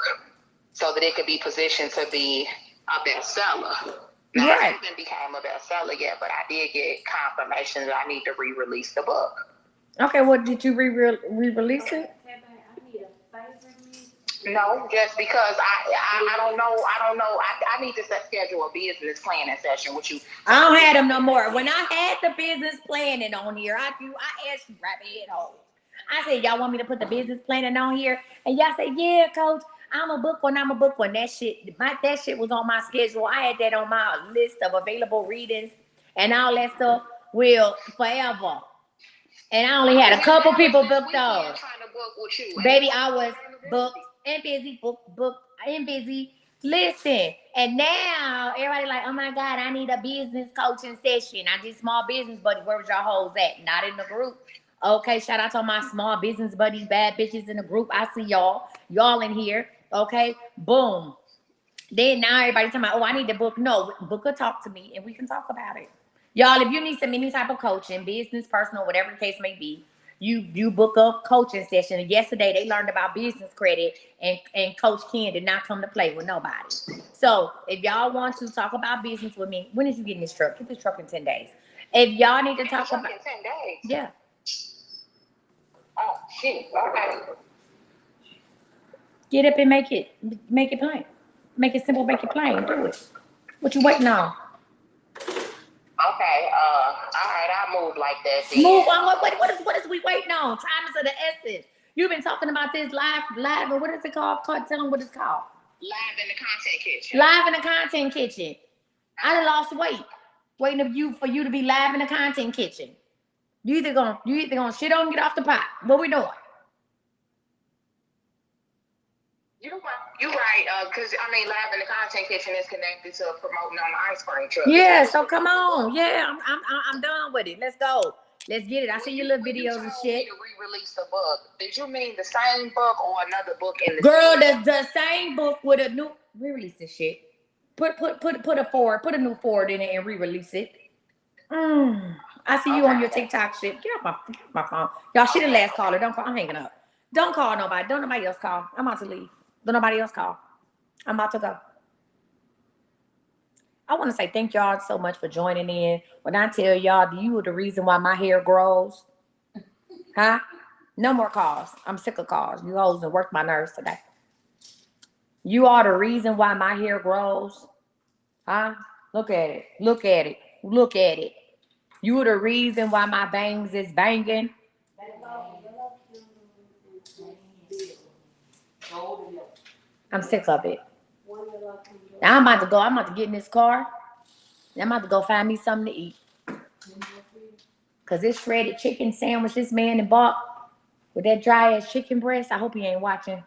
Speaker 6: so that it could be positioned to be a bestseller. Now, I haven't become a bestseller yet, but I did get confirmation that I need to re-release the book.
Speaker 1: Okay, what did you re-release it?
Speaker 6: No, just because I don't know. I need to schedule a business planning session with you.
Speaker 1: I don't have them no more. When I had the business planning on here, I asked you right head home. I said, y'all want me to put the business planning on here? And y'all said, yeah, coach, I'm a book one. That shit was on my schedule. I had that on my list of available readings and all that stuff will forever. And I only had a couple people booked on. Baby, I was booked and busy, booked and busy. Listen, and now everybody like, oh my God, I need a business coaching session. I did small business buddy. Where was y'all hoes at? Not in the group. Okay, shout out to my small business buddies, bad bitches in the group. I see y'all. Y'all in here. Okay, boom. Then now everybody talking about, oh, I need to book. No, book a talk to me and we can talk about it. Y'all, if you need any type of coaching, business, personal, whatever the case may be, you book a coaching session. And yesterday they learned about business credit, and Coach Ken did not come to play with nobody. So if y'all want to talk about business with me, when is you getting this truck? Get this truck in 10 days. If y'all need to talk about
Speaker 6: 10 days.
Speaker 1: Yeah.
Speaker 6: Oh shit. Okay.
Speaker 1: Get up and make it plain. Make it simple, make it plain. Do it. What you waiting on?
Speaker 6: Okay, all right, I'll move like that then.
Speaker 1: Move on. What is we waiting on? Time is of the essence. You've been talking about this live, or what is it called? Tell them what it's called.
Speaker 6: Live in the content kitchen.
Speaker 1: Live in the content kitchen. I done lost weight. Waiting for you to be live in the content kitchen. You either gonna shit on and get off the pot. What we doing?
Speaker 6: You're right, because live in the content kitchen is connected to promoting on the ice cream truck.
Speaker 1: Yeah, so come on. Yeah, I'm done with it. Let's go. Let's get it. I see your little videos and shit.
Speaker 6: Re-release a book. Did you mean the same book or another book in the
Speaker 1: Girl,
Speaker 6: series?
Speaker 1: the same book with a new re-release this shit. Put a new forward in it and re-release it. I see you on your TikTok shit. Get off my phone. Y'all, she the last caller. Don't call. I'm hanging up. Don't call nobody. Don't nobody else call. I'm about to leave. Don't nobody else call. I'm about to go. I want to say thank y'all so much for joining in. When I tell y'all, you are the reason why my hair grows. Huh? No more calls. I'm sick of calls. You hoes and work my nerves today. You are the reason why my hair grows. Huh? Look at it. Look at it. Look at it. You are the reason why my bangs is banging. I'm sick of it. Now I'm about to go. I'm about to get in this car. I'm about to go find me something to eat. Because this shredded chicken sandwich this man and bought with that dry ass chicken breast, I hope he ain't watching.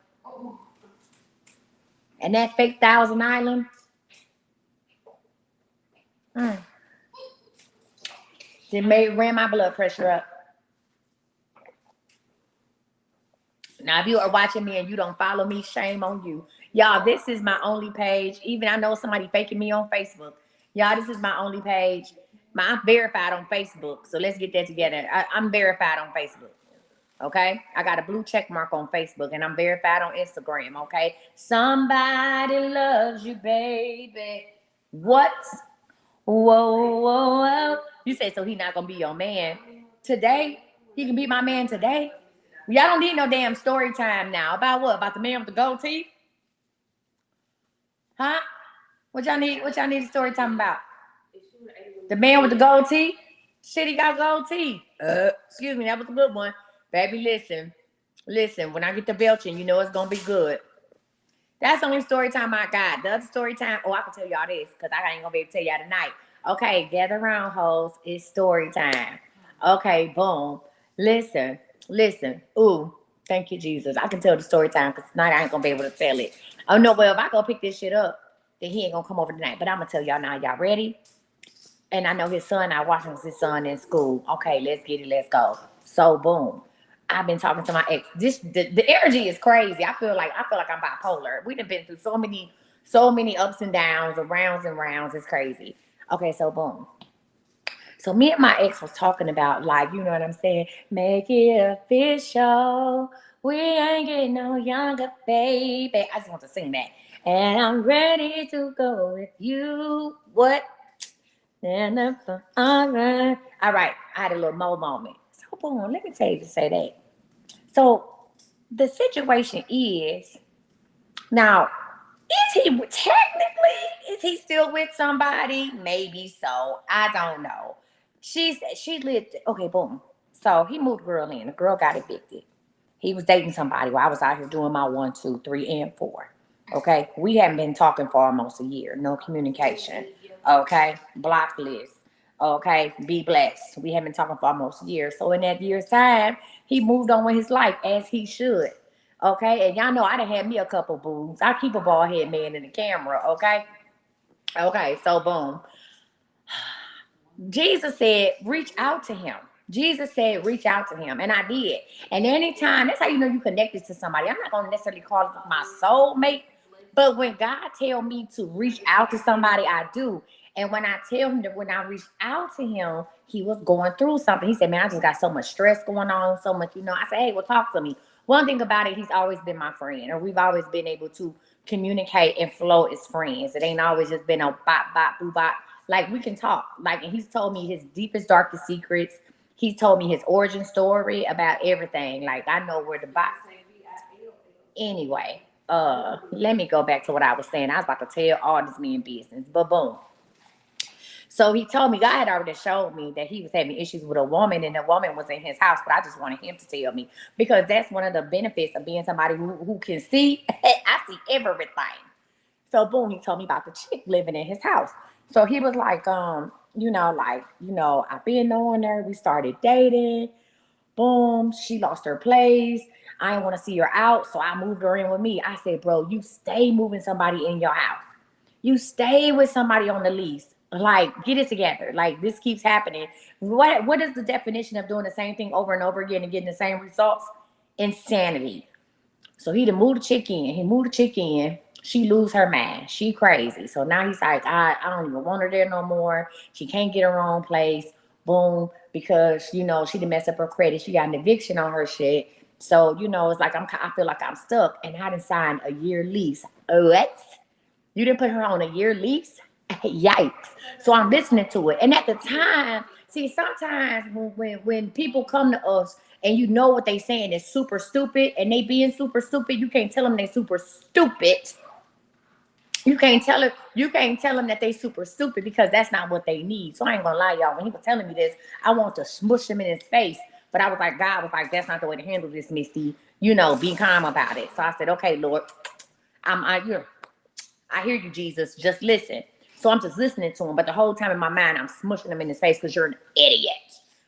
Speaker 1: And that fake Thousand Island. Ran my blood pressure up. Now, if you are watching me and you don't follow me, shame on you. Y'all, this is my only page. Even I know somebody faking me on Facebook. Y'all, this is my only page. I'm verified on Facebook. So let's get that together. I'm verified on Facebook. Okay? I got a blue check mark on Facebook and I'm verified on Instagram. Okay? Somebody loves you, baby. What? Whoa, whoa, whoa. You say, so he not going to be your man today? He can be my man today? Y'all don't need no damn story time now. About what? About the man with the gold teeth? Huh? What y'all need a story time about? The man with the gold teeth? Shit, he got gold teeth. Excuse me, that was a good one. Baby, listen, when I get to belching, you know it's gonna be good. That's the only story time I got. The other story time, I can tell y'all this, because I ain't gonna be able to tell y'all tonight. Okay, gather around, hoes. It's story time. Okay, boom. Listen. Ooh, thank you, Jesus. I can tell the story time, because tonight I ain't gonna be able to tell it. Oh no, well, if I go pick this shit up, then he ain't gonna come over tonight. But I'm gonna tell y'all now. Y'all ready? And I know his son, I watched his son in school. Okay, let's get it, let's go. So boom. I've been talking to my ex. The energy is crazy. I feel like I'm bipolar. We've been through so many ups and downs, or rounds and rounds. It's crazy. Okay, so boom. So me and my ex was talking about, like, you know what I'm saying? Make it official. We ain't getting no younger, baby. I just want to sing that. And I'm ready to go with you. What? All right. I had a little more moment. So boom, let me tell you to say that. So the situation is now, is he still with somebody? Maybe so. I don't know. She lived, okay, boom. So he moved the girl in. The girl got evicted. He was dating somebody while I was out here doing my 1, 2, 3, and 4. Okay. We haven't been talking for almost a year. No communication. Okay. Block list. Okay. Be blessed. We haven't been talking for almost a year. So in that year's time, he moved on with his life as he should. Okay. And y'all know I done had me a couple boobs. I keep a bald head man in the camera. Okay. Okay. So boom. Jesus said, reach out to him. Jesus said, reach out to him. And I did. And anytime, that's how you know you connected to somebody. I'm not going to necessarily call it my soulmate. But when God tell me to reach out to somebody, I do. And when I tell him that when I reached out to him, he was going through something. He said, man, I just got so much stress going on, so much, you know. I said, hey, well, talk to me. One thing about it, he's always been my friend. Or we've always been able to communicate and flow as friends. It ain't always just been a bop, bop, boo, bop. Like, we can talk. Like, and he's told me his deepest, darkest secrets. He's told me his origin story about everything. Like, I know where the box. Anyway, let me go back to what I was saying. I was about to tell all this man business, but boom. So he told me, God had already showed me that he was having issues with a woman, and the woman was in his house, but I just wanted him to tell me, because that's one of the benefits of being somebody who can see. I see everything. So boom, he told me about the chick living in his house. So he was like, I've been knowing her. We started dating. Boom, she lost her place. I didn't want to see her out, so I moved her in with me. I said, bro, you stay moving somebody in your house. You stay with somebody on the lease. Like, get it together. Like, this keeps happening. What is the definition of doing the same thing over and over again and getting the same results? Insanity. So he done moved the chick in. He moved the chick in. She lose her mind. She crazy. So now he's like, I don't even want her there no more. She can't get her own place. Boom. Because, you know, she done messed up her credit. She got an eviction on her shit. So, you know, it's like I feel like I'm stuck. And I done signed a year lease. What? You didn't put her on a year lease? Yikes. So I'm listening to it. And at the time, see, sometimes when people come to us and you know what they saying is super stupid and they being super stupid, you can't tell them they super stupid. You can't tell them that they super stupid because that's not what they need. So I ain't gonna lie, y'all. When he was telling me this, I want to smush him in his face. But I was like, God was like, that's not the way to handle this, Misty. You know, be calm about it. So I said, okay, Lord, I hear you, Jesus. Just listen. So I'm just listening to him. But the whole time in my mind, I'm smushing him in his face because you're an idiot.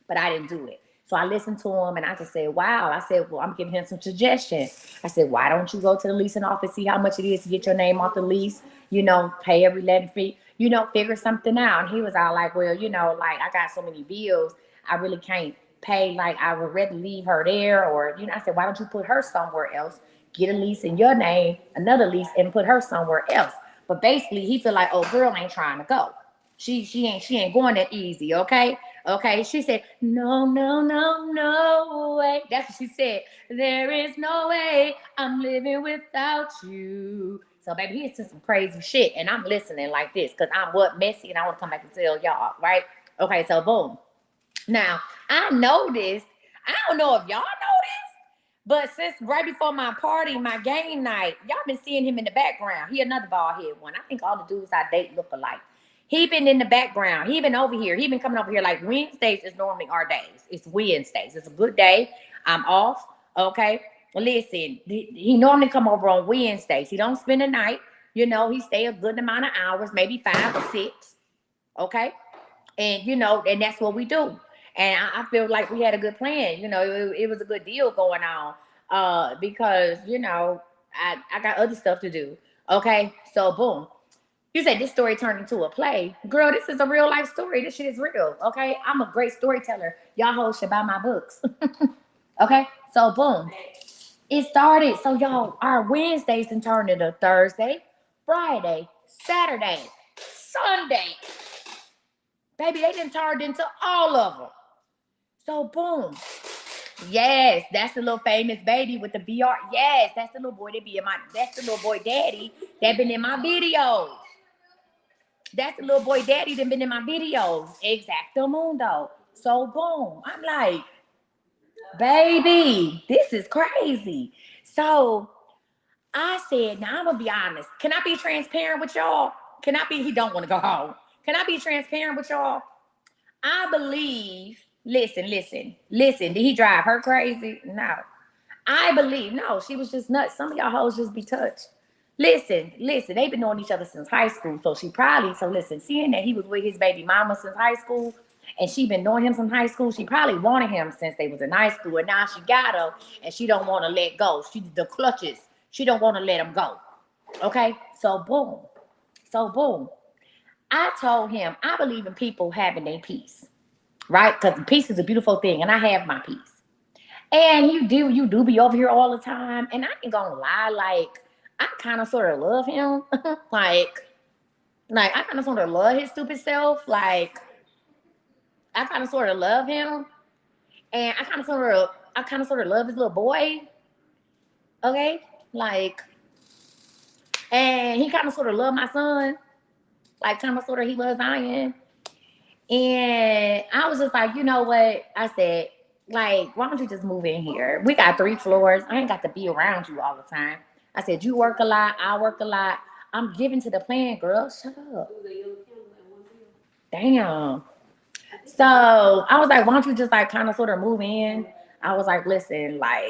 Speaker 1: But I didn't do it. So I listened to him and I just said, wow. I said, well, I'm giving him some suggestions. I said, why don't you go to the leasing office, see how much it is to get your name off the lease, you know, pay every letting fee, you know, figure something out. And he was all like, well, you know, like I got so many bills, I really can't pay. Like I would rather leave her there or, you know, I said, why don't you put her somewhere else? Get a lease in your name, another lease, and put her somewhere else. But basically, he feel like, oh, girl ain't trying to go. She ain't going that easy, okay? Okay. She said, no, no, no, no way. That's what she said. There is no way I'm living without you. So, baby, he's into some crazy shit, and I'm listening like this because I'm messy, and I want to come back and tell y'all, right? Okay, so boom. Now, I noticed, I don't know if y'all noticed, but since right before my party, my game night, y'all been seeing him in the background. He another bald head one. I think all the dudes I date look alike. He been in the background. He been over here. He been coming over here like Wednesdays is normally our days. It's Wednesdays. It's a good day. I'm off. Okay. Listen, he normally come over on Wednesdays. He don't spend the night. You know, he stay a good amount of hours, maybe 5 or 6. Okay. And, you know, and that's what we do. And I feel like we had a good plan. You know, it was a good deal going on because, you know, I got other stuff to do. Okay. So, boom. You said this story turned into a play. Girl, this is a real life story. This shit is real. Okay. I'm a great storyteller. Y'all hoes should buy my books. Okay. So, boom. It started. So, y'all, our Wednesdays and turned into Thursday, Friday, Saturday, Sunday. Baby, they done turned into all of them. So, boom. Yes, that's the little famous baby with the VR. Yes, that's the little boy that's the little boy daddy that been in my videos. That's the little boy daddy that been in my videos. Exacto mundo. So, boom. I'm like, baby, this is crazy. So, I said, now I'm going to be honest. Can I be transparent with y'all? He don't want to go home. Can I be transparent with y'all? I believe, listen. Did he drive her crazy? No. I believe, no, she was just nuts. Some of y'all hoes just be touched. Listen, they've been knowing each other since high school. So seeing that he was with his baby mama since high school, and she been knowing him since high school, she probably wanted him since they was in high school, and now she got him, and she don't want to let go. The clutches, she don't want to let him go. Okay, so boom. I told him, I believe in people having their peace, right? Because peace is a beautiful thing, and I have my peace. And you do be over here all the time, and I ain't gonna lie, like, I kind of sort of love him. like I kind of sort of love his stupid self. Like, I kind of sort of love him. And I kind of sort of love his little boy. Okay? Like, and he kind of sort of love my son. Like, kind of sort of he loves Zion. And I was just like, you know what? I said, like, why don't you just move in here? We got 3 floors. I ain't got to be around you all the time. I said, you work a lot. I work a lot. I'm giving to the plan, girl. Shut up. Damn. So I was like, why don't you just like kind of sort of move in? I was like, listen, like,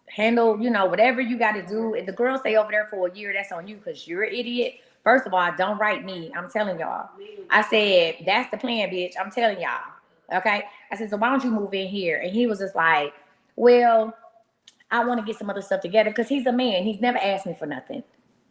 Speaker 1: handle, you know, whatever you got to do. If the girl stay over there for a year, that's on you because you're an idiot. First of all, don't write me. I'm telling y'all. I said, that's the plan, bitch. I'm telling y'all. Okay? I said, so why don't you move in here? And he was just like, well, I want to get some other stuff together because he's a man. He's never asked me for nothing.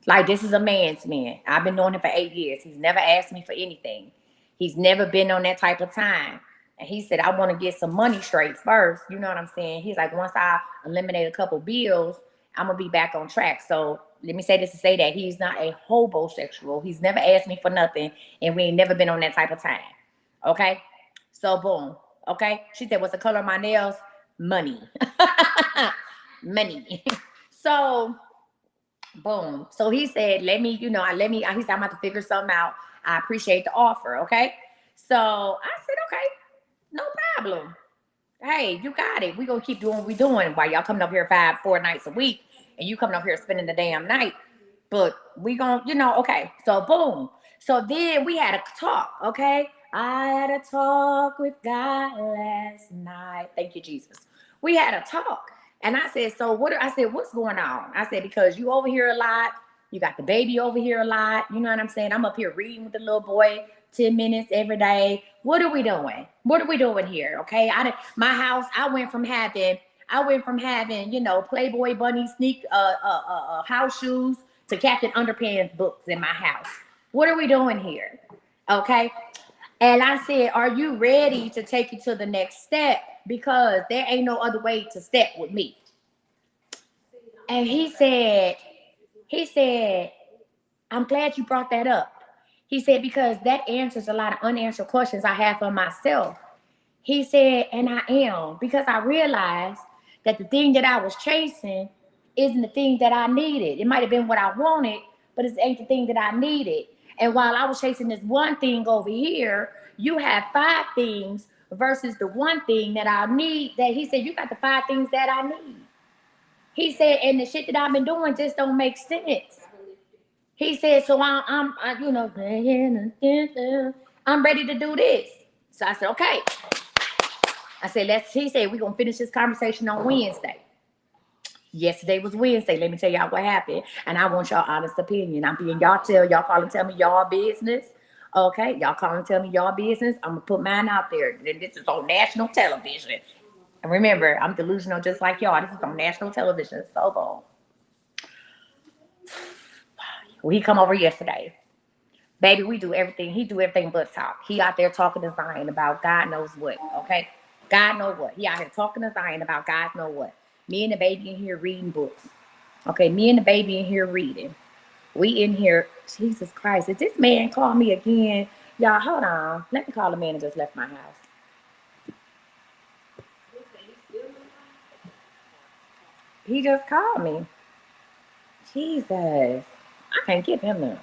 Speaker 1: Like, this is a man's man. I've been knowing him for 8 years. He's never asked me for anything. He's never been on that type of time. And he said, I want to get some money straight first. You know what I'm saying? He's like, once I eliminate a couple bills, I'm going to be back on track. So let me say this to say that he's not a hobosexual. He's never asked me for nothing. And we ain't never been on that type of time. Okay? So boom. Okay? She said, what's the color of my nails? Money. Money. So boom. So he said, he said, I'm about to figure something out. I appreciate the offer. Okay? So I said, okay. No problem. Hey, you got it. We're going to keep doing what we're doing while y'all coming up here 4 nights a week and you coming up here spending the damn night. But we going to, okay. So boom. So then we had a talk, okay? I had a talk with God last night. Thank you, Jesus. We had a talk. And I said, what's going on? I said, because you over here a lot. You got the baby over here a lot. You know what I'm saying? I'm up here reading with the little boy 10 minutes every day. What are we doing? What are we doing here? Okay. My house, I went from having, Playboy bunny sneak, house shoes to Captain Underpants books in my house. What are we doing here? Okay. And I said, are you ready to take it to the next step? Because there ain't no other way to step with me. And he said, I'm glad you brought that up. He said, because that answers a lot of unanswered questions I have for myself. He said, and I am, because I realized that the thing that I was chasing isn't the thing that I needed. It might have been what I wanted, but it ain't the thing that I needed. And while I was chasing this one thing over here, you have 5 things versus the one thing that I need. That he said, you got the 5 things that I need. He said, and the shit that I've been doing just don't make sense. He said, so I'm ready to do this. So I said, okay. I said, he said, we're going to finish this conversation on Wednesday. Yesterday was Wednesday. Let me tell y'all what happened. And I want y'all honest opinion. Y'all call and tell me y'all business. Okay. Y'all call and tell me y'all business. I'm going to put mine out there. This is on national television. And remember, I'm delusional just like y'all. This is on national television. So boom. Well, he come over yesterday. Baby, we do everything. He do everything but talk. He out there talking to Zion about God knows what, okay? God knows what. He out here talking to Zion about God knows what. Me and the baby in here reading books. Okay, me and the baby in here reading. We in here, Jesus Christ. Did this man call me again? Y'all, hold on. Let me call the man that just left my house. He just called me. Jesus. I can't give him none.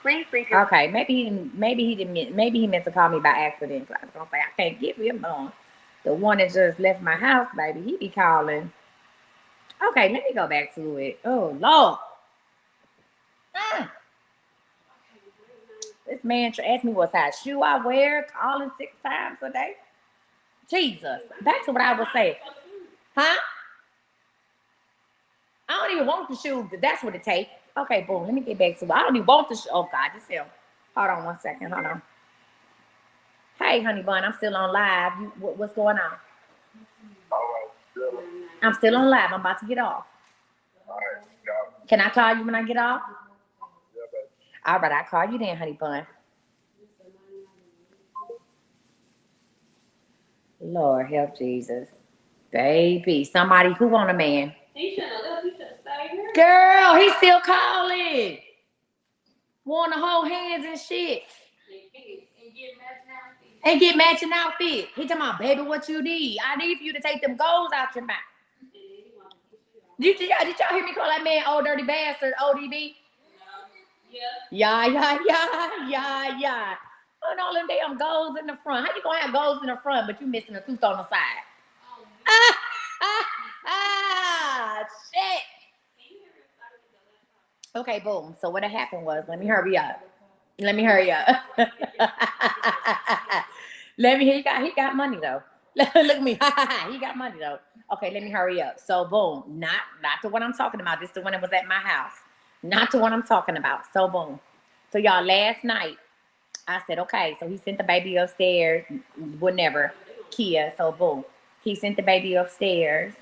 Speaker 1: Okay, maybe he meant to call me by accident. I was gonna say I can't give him none. The one that just left my house, baby, he be calling. Okay, let me go back to it. Oh Lord. This man asked me what size shoe I wear, calling 6 times a day. Jesus. Back to what I was saying. Huh? I don't even want the shoes. That's what it takes. Okay, boom. Let me get back to it. I don't even want the shoes. Oh, God. Just him. Hold on one second. Hold on. Hey, honey bun. I'm still on live. What's going on? I'm still on live. I'm about to get off. Can I call you when I get off? All right. I'll call you then, honey bun. Lord help Jesus. Baby. Somebody who want a man.
Speaker 4: He should have left. He should have stayed here.
Speaker 1: Girl, he's still calling. Want to hold hands and shit. And get matching outfit. He talking about, baby, what you need? I need for you to take them goals out your mouth. Did y'all hear me call that man old dirty bastard, ODB? Yeah. And all them damn goals in the front. How you gonna have goals in the front, but you missing a tooth on the side? Shit. Okay, boom. So what had happened was, let me hurry up. He got money though. Look at me. He got money though. Okay, let me hurry up. So boom. Not the one I'm talking about. This is the one that was at my house. Not the one I'm talking about. So boom. So y'all, last night, I said, okay. So he sent the baby upstairs. Whatever. Kia. So boom. He sent the baby upstairs.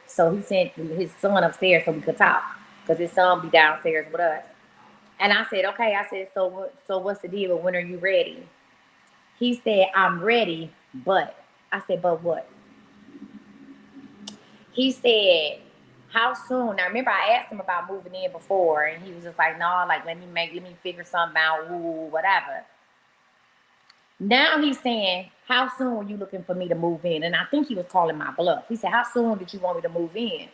Speaker 1: So he sent his son upstairs so we could talk. Because his son be downstairs with us. And I said, okay. I said, so what's the deal? When are you ready? He said, I'm ready, but. I said, but what? He said, how soon? Now remember I asked him about moving in before, and he was just like, no, like let me figure something out, ooh, whatever. Now he's saying, how soon were you looking for me to move in? And I think he was calling my bluff. He said, how soon did you want me to move in?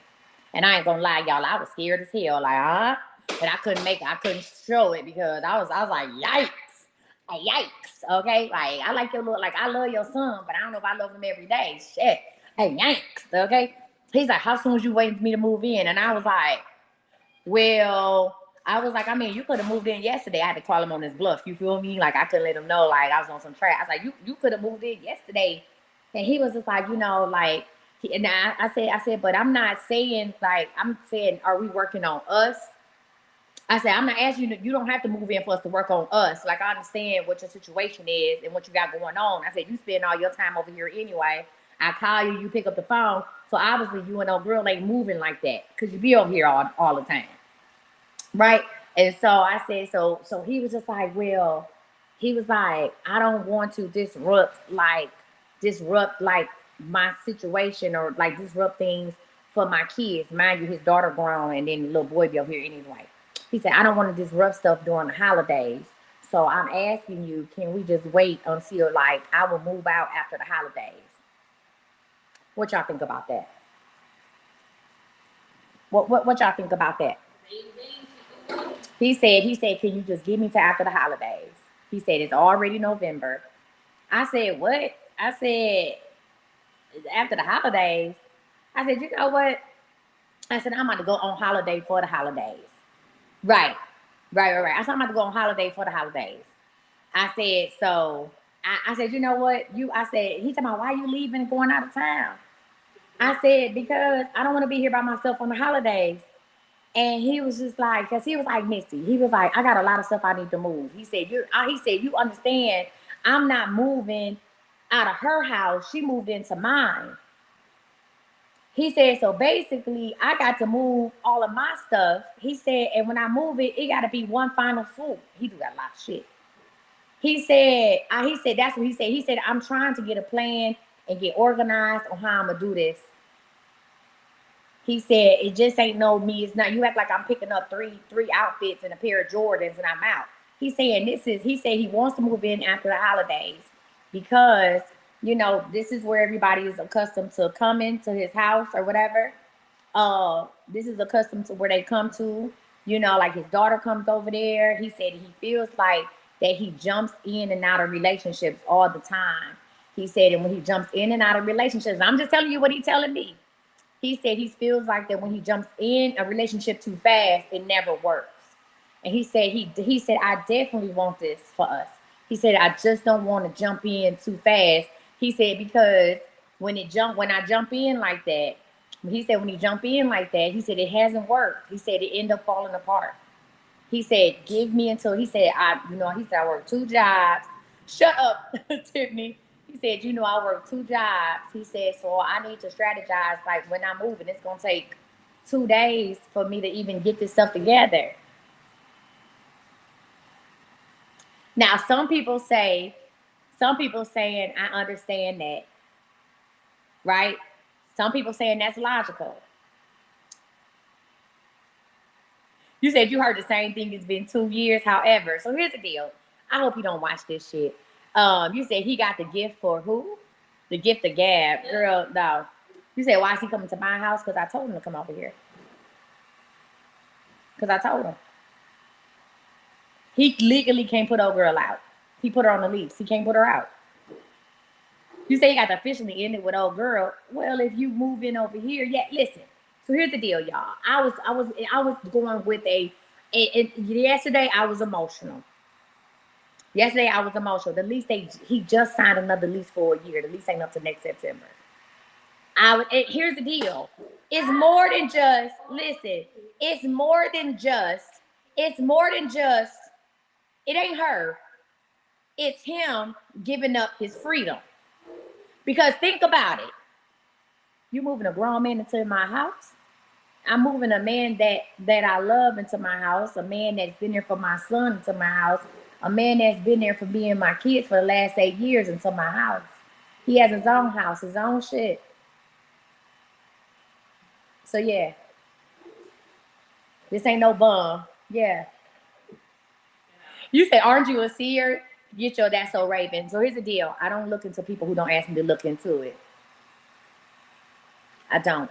Speaker 1: And I ain't gonna lie, y'all, I was scared as hell, like, but I couldn't show it because I was like, yikes, okay? Like, I like your look, like, I love your son, but I don't know if I love him every day, shit. Hey, yikes, okay? He's like, how soon was you waiting for me to move in? And I was like, well, I mean, you could have moved in yesterday. I had to call him on his bluff. You feel me? Like, I couldn't let him know, like, I was on some track. I was like, you could have moved in yesterday. And he was just like, like, and I said, but I'm not saying, like, I'm saying, are we working on us? I said, I'm not asking you, you don't have to move in for us to work on us. Like, I understand what your situation is and what you got going on. I said, you spend all your time over here anyway. I call you, you pick up the phone. So obviously you and old girl ain't moving like that because you be over here all the time. Right? And so I said, so he was just like, well, he was like, I don't want to disrupt like my situation or like disrupt things for my kids. Mind you, his daughter grown and then the little boy be over here anyway. He said, I don't want to disrupt stuff during the holidays. So I'm asking you, can we just wait until like I will move out after the holidays? What y'all think about that? What y'all think about that? He said, can you just give me to after the holidays? He said, it's already November. I said, what? I said, after the holidays? I said, you know what? I said, I'm about to go on holiday for the holidays. Right. I said, I'm about to go on holiday for the holidays. I said, so, I said, you know what? I said, he talking about, why you leaving and going out of town? I said, because I don't want to be here by myself on the holidays. And he was just like, because he was like, Misty, he was like, I got a lot of stuff I need to move. He said, you understand, I'm not moving out of her house. She moved into mine. He said, so basically, I got to move all of my stuff. He said, and when I move it, it got to be one final swoop. He do got a lot of shit. He said, that's what he said. He said, I'm trying to get a plan and get organized on how I'm going to do this. He said, it just ain't no me. It's not, you act like I'm picking up three outfits and a pair of Jordans and I'm out. He said he wants to move in after the holidays because, this is where everybody is accustomed to coming to his house or whatever. This is accustomed to where they come to, like his daughter comes over there. He said he feels like that he jumps in and out of relationships all the time. He said, and when he jumps in and out of relationships, I'm just telling you what he's telling me. He said he feels like that when he jumps in a relationship too fast, it never works. And he said, I definitely want this for us. He said, I just don't want to jump in too fast. He said, because when I jump in like that, he said, when he jump in like that, he said, it hasn't worked. He said, it ended up falling apart. He said, give me until, he said, I work 2 jobs. Shut up, Tiffany. He said, I work 2 jobs. He said, so I need to strategize. Like when I'm moving, it's going to take 2 days for me to even get this stuff together. Now, some people saying, I understand that, right? Some people saying that's logical. You said you heard the same thing. It's been 2 years. However, so here's the deal. I hope you don't watch this shit. You said he got the gift for who? The gift of gab. Girl, no. You said, why is he coming to my house? Because I told him to come over here. Because I told him. He legally can't put old girl out. He put her on the lease. He can't put her out. You say you got to officially end it with old girl. Well, if you move in over here, yeah, listen. So here's the deal, y'all. I was going with yesterday I was emotional. The lease, he just signed another lease for a year. The lease ain't up to next September. Here's the deal. It's more than just, listen, it's more than just, it ain't her. It's him giving up his freedom. Because think about it. You moving a grown man into my house? I'm moving a man that I love into my house, a man that's been there for my son into my house, a man that's been there for me and my kids for the last 8 years into my house. He has his own house, his own shit. So yeah, this ain't no bum. Yeah. You say, aren't you a seer? Get your That's So Raven. So here's the deal. I don't look into people who don't ask me to look into it. I don't.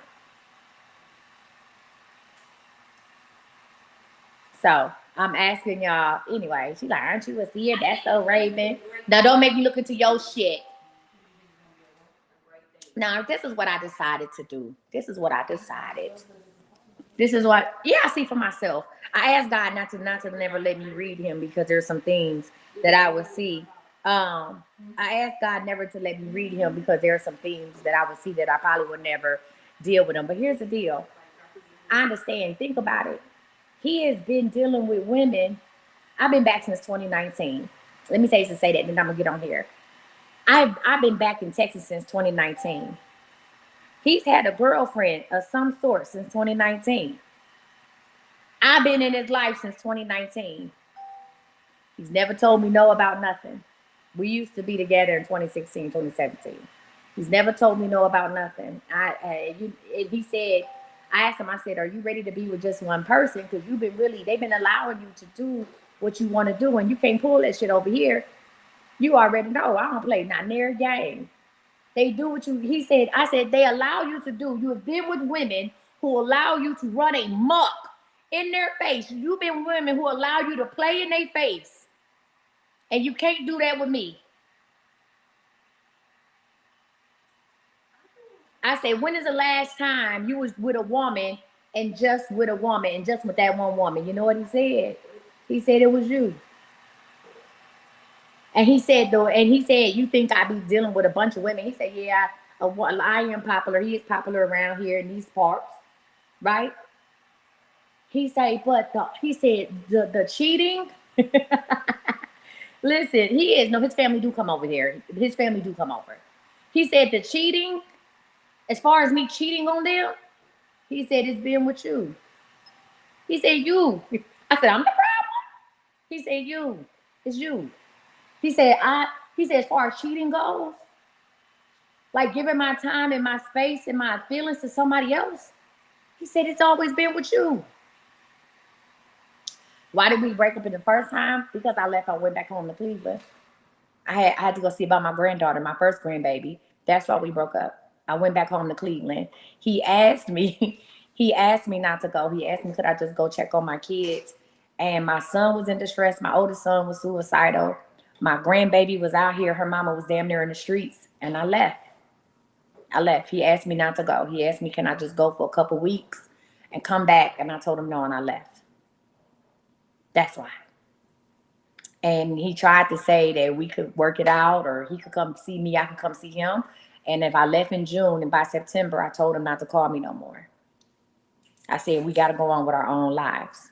Speaker 1: So I'm asking y'all anyway. She's like, aren't you a seer? That's so Raven. Now don't make me look into your shit. Now this is what I decided to do. This is what I decided. This is what, yeah, I see for myself. I asked God not to never let me read him because there's some things that I would see. I asked God never to let me read him because there are some things that I would see that I probably would never deal with him. But here's the deal. I understand. Think about it. He has been dealing with women. I've been back since 2019. Let me say that, then I'm gonna get on here. I've been back in Texas since 2019. He's had a girlfriend of some sort since 2019. I've been in his life since 2019. He's never told me no about nothing. We used to be together in 2016, 2017. He's never told me no about nothing. He said, I asked him, I said, are you ready to be with just one person? Because they've been allowing you to do what you want to do, and you can't pull that shit over here. You already know I don't play not near game. They do what you, he said, I said, they allow you to do. You have been with women who allow you to run a muck in their face. You've been with women who allow you to play in their face. And you can't do that with me. I said, when is the last time you was with a woman and just with a woman and just with that one woman? You know what he said? He said it was you. And he said, you think I be dealing with a bunch of women? He said, yeah, I am popular. He is popular around here in these parts, right? He said, but the cheating. Listen, his family do come over here. His family do come over. He said the cheating, as far as me cheating on them, he said it's been with you. He said you. I said, I'm the problem. He said you. It's you. He said, as far as cheating goes, like giving my time and my space and my feelings to somebody else, he said it's always been with you. Why did we break up in the first time? Because I left. I went back home to Cleveland. I had to go see about my granddaughter, my first grandbaby. That's why we broke up. I went back home to Cleveland. He asked me not to go. He asked me, could I just go check on my kids? And my son was in distress. My oldest son was suicidal. My grandbaby was out here. Her mama was damn near in the streets. And I left. He asked me not to go. He asked me, can I just go for a couple weeks and come back? And I told him no, and I left. That's why. And he tried to say that we could work it out, or he could come see me, I could come see him. And if I left in June, and by September, I told him not to call me no more. I said, we got to go on with our own lives.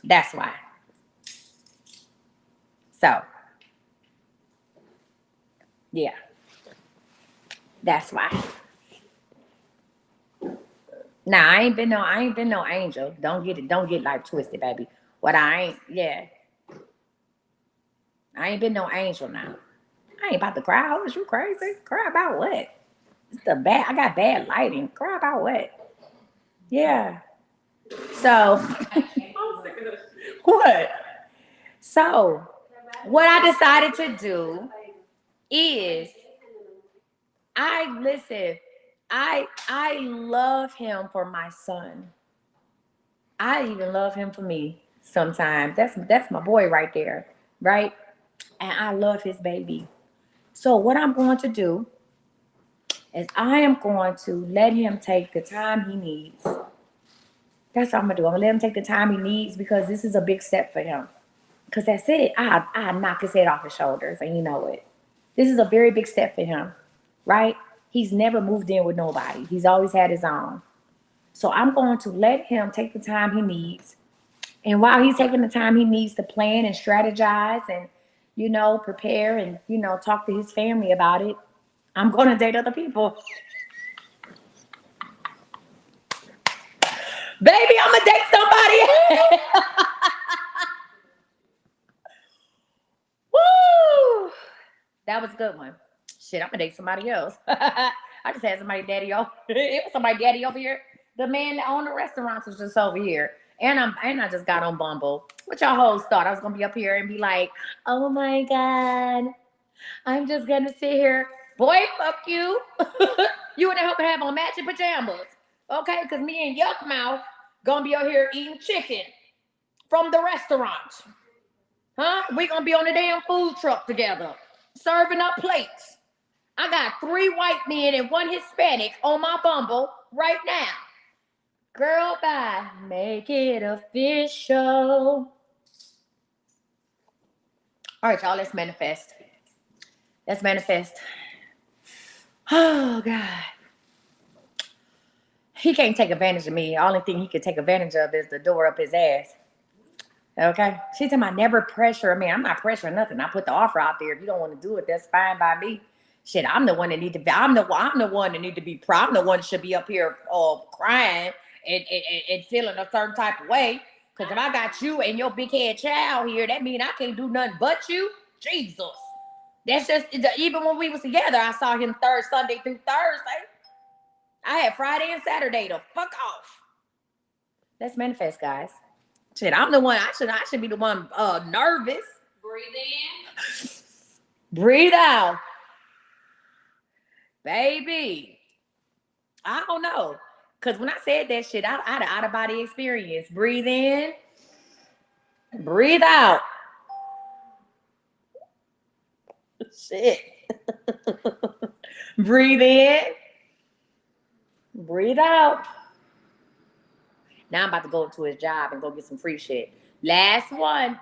Speaker 1: That's why. So, yeah. That's why. Nah, I ain't been no angel. Don't get life twisted, baby. I ain't been no angel now. I ain't about to cry. Was you crazy? Cry about what? I got bad lighting. Cry about what? Yeah. So what? So what I decided to do is I love him for my son. I even love him for me sometimes. That's my boy right there, right? And I love his baby. So what I'm going to do is I am going to let him take the time he needs. That's what I'm gonna do. I'm gonna let him take the time he needs because this is a big step for him. Because that's it. I knock his head off his shoulders, and you know it. This is a very big step for him, right? He's never moved in with nobody. He's always had his own. So I'm going to let him take the time he needs. And while he's taking the time he needs to plan and strategize and, prepare and, talk to his family about it, I'm going to date other people. Baby, I'm gonna date somebody else. Woo! That was a good one. Shit, I'm gonna date somebody else. I just had somebody daddy over. It was somebody daddy over here. The man that owned the restaurants was just over here. And I just got on Bumble. What y'all hoes thought I was gonna be up here and be like, oh my God, I'm just gonna sit here. Boy, fuck you. You and the help have on matching pajamas. Okay, because me and Yuck Mouth gonna be out here eating chicken from the restaurant. Huh? We gonna be on the damn food truck together, serving up plates. I got 3 white men and 1 Hispanic on my Bumble right now. Girl, bye. Make it official. All right, y'all, let's manifest. Let's manifest. Oh, God. He can't take advantage of me. The only thing he can take advantage of is the door up his ass. Okay? She's talking about never pressure. I mean, I'm not pressuring nothing. I put the offer out there. If you don't want to do it, that's fine by me. Shit, I'm the one that need to be. I'm the one that need to be proud. I'm the one that should be up here crying and feeling a certain type of way. Because if I got you and your big head child here, that means I can't do nothing but you. Jesus. That's just, even when we was together, I saw him Sunday through Thursday. I had Friday and Saturday to fuck off. Let's manifest, guys. Shit, I'm the one. I should be the one nervous.
Speaker 4: Breathe in.
Speaker 1: Breathe out. Baby. I don't know. Because when I said that shit, I had an out-of-body experience. Breathe in. Breathe out. Shit. Breathe in. Breathe out. Now I'm about to go to his job and go get some free shit. Last one.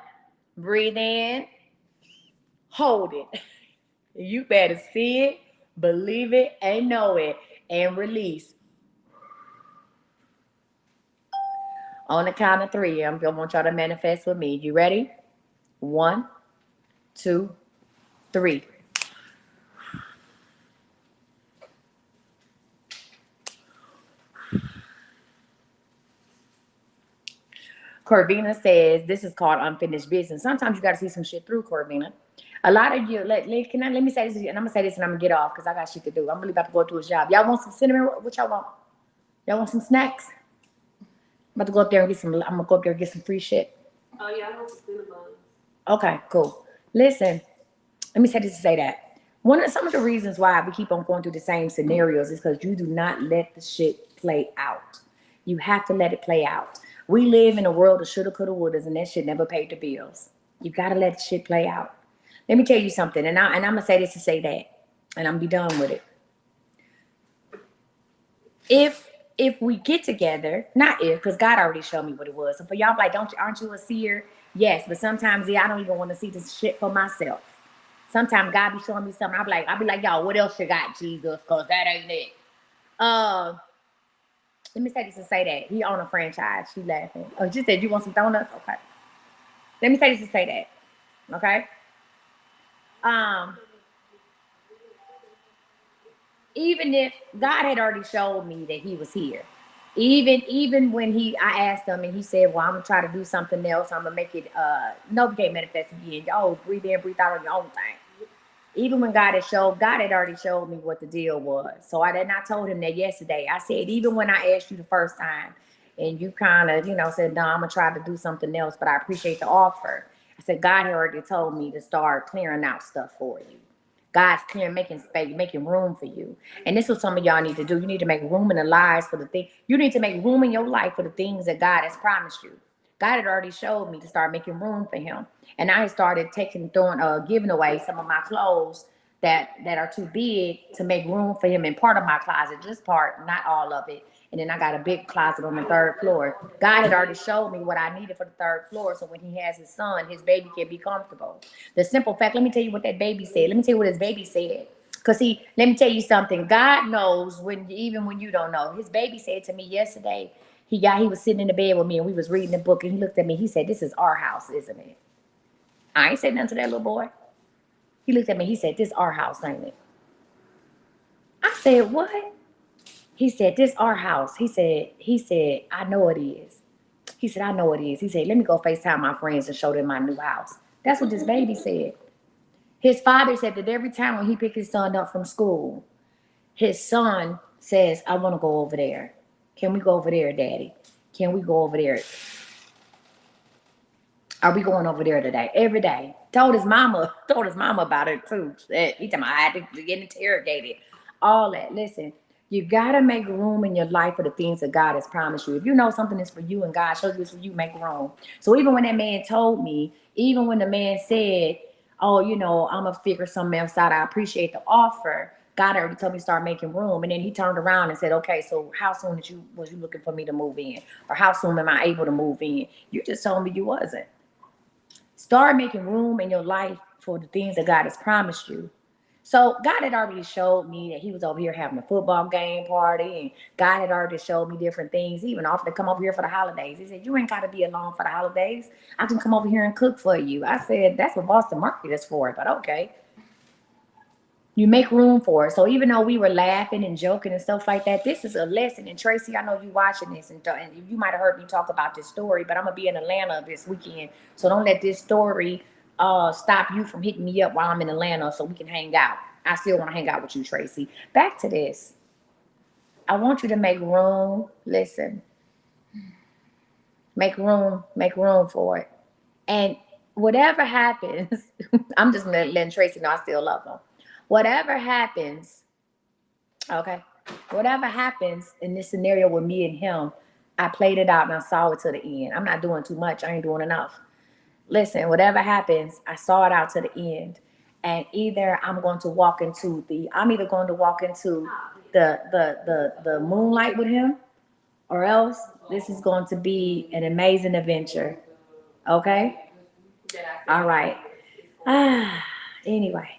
Speaker 1: Breathe in. Hold it. You better see it, believe it, and know it. And release. On the count of 3, I want y'all to manifest with me. You ready? 1, 2, 3. Corvina says, this is called unfinished business. Sometimes you got to see some shit through, Corvina. A lot of you, let me say this, and I'm going to say this and I'm going to get off because I got shit to do. I'm really about to go to his job. Y'all want some cinnamon? What y'all want? Y'all want some snacks? I'm about to go up there and get some, I'm going to go up there and get some free shit.
Speaker 4: Oh, yeah, I want some cinnamon.
Speaker 1: Okay, cool. Listen, let me say this to say that. Some of the reasons why we keep on going through the same scenarios is because you do not let the shit play out. You have to let it play out. We live in a world of shoulda, coulda, wouldas, and that shit never paid the bills. You gotta let the shit play out. Let me tell you something, and I'm gonna say this to say that, and I'm gonna be done with it. If we get together, not if, because God already showed me what it was. So for y'all, like, aren't you a seer? Yes, but sometimes I don't even want to see this shit for myself. Sometimes God be showing me something. I'll be like, y'all, what else you got, Jesus? Because that ain't it. Let me say this to say that. He own a franchise. She laughing. Oh, she said, you want some donuts? Okay. Let me say this to say that. Okay? Even if God had already showed me that he was here. Even when I asked him and he said, well, I'm going to try to do something else. I'm going to make it, no, we can't manifest again. Y'all breathe in, breathe out on your own thing. Even when God had already showed me what the deal was. So I told him that yesterday. I said, even when I asked you the first time and you kind of, said, no, I'm going to try to do something else, but I appreciate the offer. I said, God had already told me to start clearing out stuff for you. God's clearing, making space, making room for you. And this is what some of y'all need to do. You need to make room in the lives for the thing. You need to make room in your life for the things that God has promised you. God had already showed me to start making room for him. And I started giving away some of my clothes that are too big to make room for him in part of my closet, just part, not all of it. And then I got a big closet on the 3rd floor. God had already showed me what I needed for the 3rd floor. So when he has his son, his baby can be comfortable. The simple fact, let me tell you what that baby said. Let me tell you what his baby said. Because let me tell you something. God knows even when you don't know. His baby said to me yesterday, he was sitting in the bed with me and we was reading the book and he looked at me. He said, this is our house, isn't it? I ain't said nothing to that little boy. He looked at me. He said, this is our house, ain't it? I said, what? He said, this our house. He said, I know it is. He said, I know it is. He said, let me go FaceTime my friends and show them my new house. That's what this baby said. His father said that every time when he picked his son up from school, his son says, I want to go over there. Can we go over there, Daddy? Can we go over there? Are we going over there today? Every day. Told his mama about it too. He told me I had to get interrogated. All that. Listen, you gotta make room in your life for the things that God has promised you. If you know something is for you and God shows you it's for you, make room. So even when that man told me, even when the man said, oh, I'm gonna figure something else out, I appreciate the offer. God already told me to start making room. And then he turned around and said, okay, so how soon was you looking for me to move in? Or how soon am I able to move in? You just told me you wasn't. Start making room in your life for the things that God has promised you. So God had already showed me that he was over here having a football game party, and God had already showed me different things. He even offered to come over here for the holidays. He said, you ain't got to be alone for the holidays. I can come over here and cook for you. I said, that's what Boston Market is for, but okay. You make room for it. So even though we were laughing and joking and stuff like that, this is a lesson. And Tracy, I know you watching this, and you might have heard me talk about this story, but I'm going to be in Atlanta this weekend. So don't let this story stop you from hitting me up while I'm in Atlanta so we can hang out. I still want to hang out with you, Tracy. Back to this. I want you to make room. Listen. Make room for it. And whatever happens, I'm just letting Tracy know I still love him. Whatever happens, okay, whatever happens in this scenario with me and him, I played it out and I saw it to the end. I'm not doing too much. I ain't doing enough. Listen, whatever happens, I saw it out to the end. And either I'm either going to walk into the moonlight with him, or else this is going to be an amazing adventure. Okay? All right. Anyway.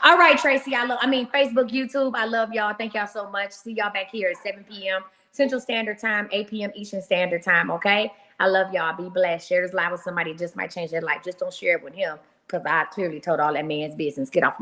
Speaker 1: All right, Tracy. Facebook, YouTube. I love y'all. Thank y'all so much. See y'all back here at 7 p.m. Central Standard Time, 8 p.m. Eastern Standard Time. Okay? I love y'all. Be blessed. Share this live with somebody. It just might change their life. Just don't share it with him, because I clearly told all that man's business. Get off my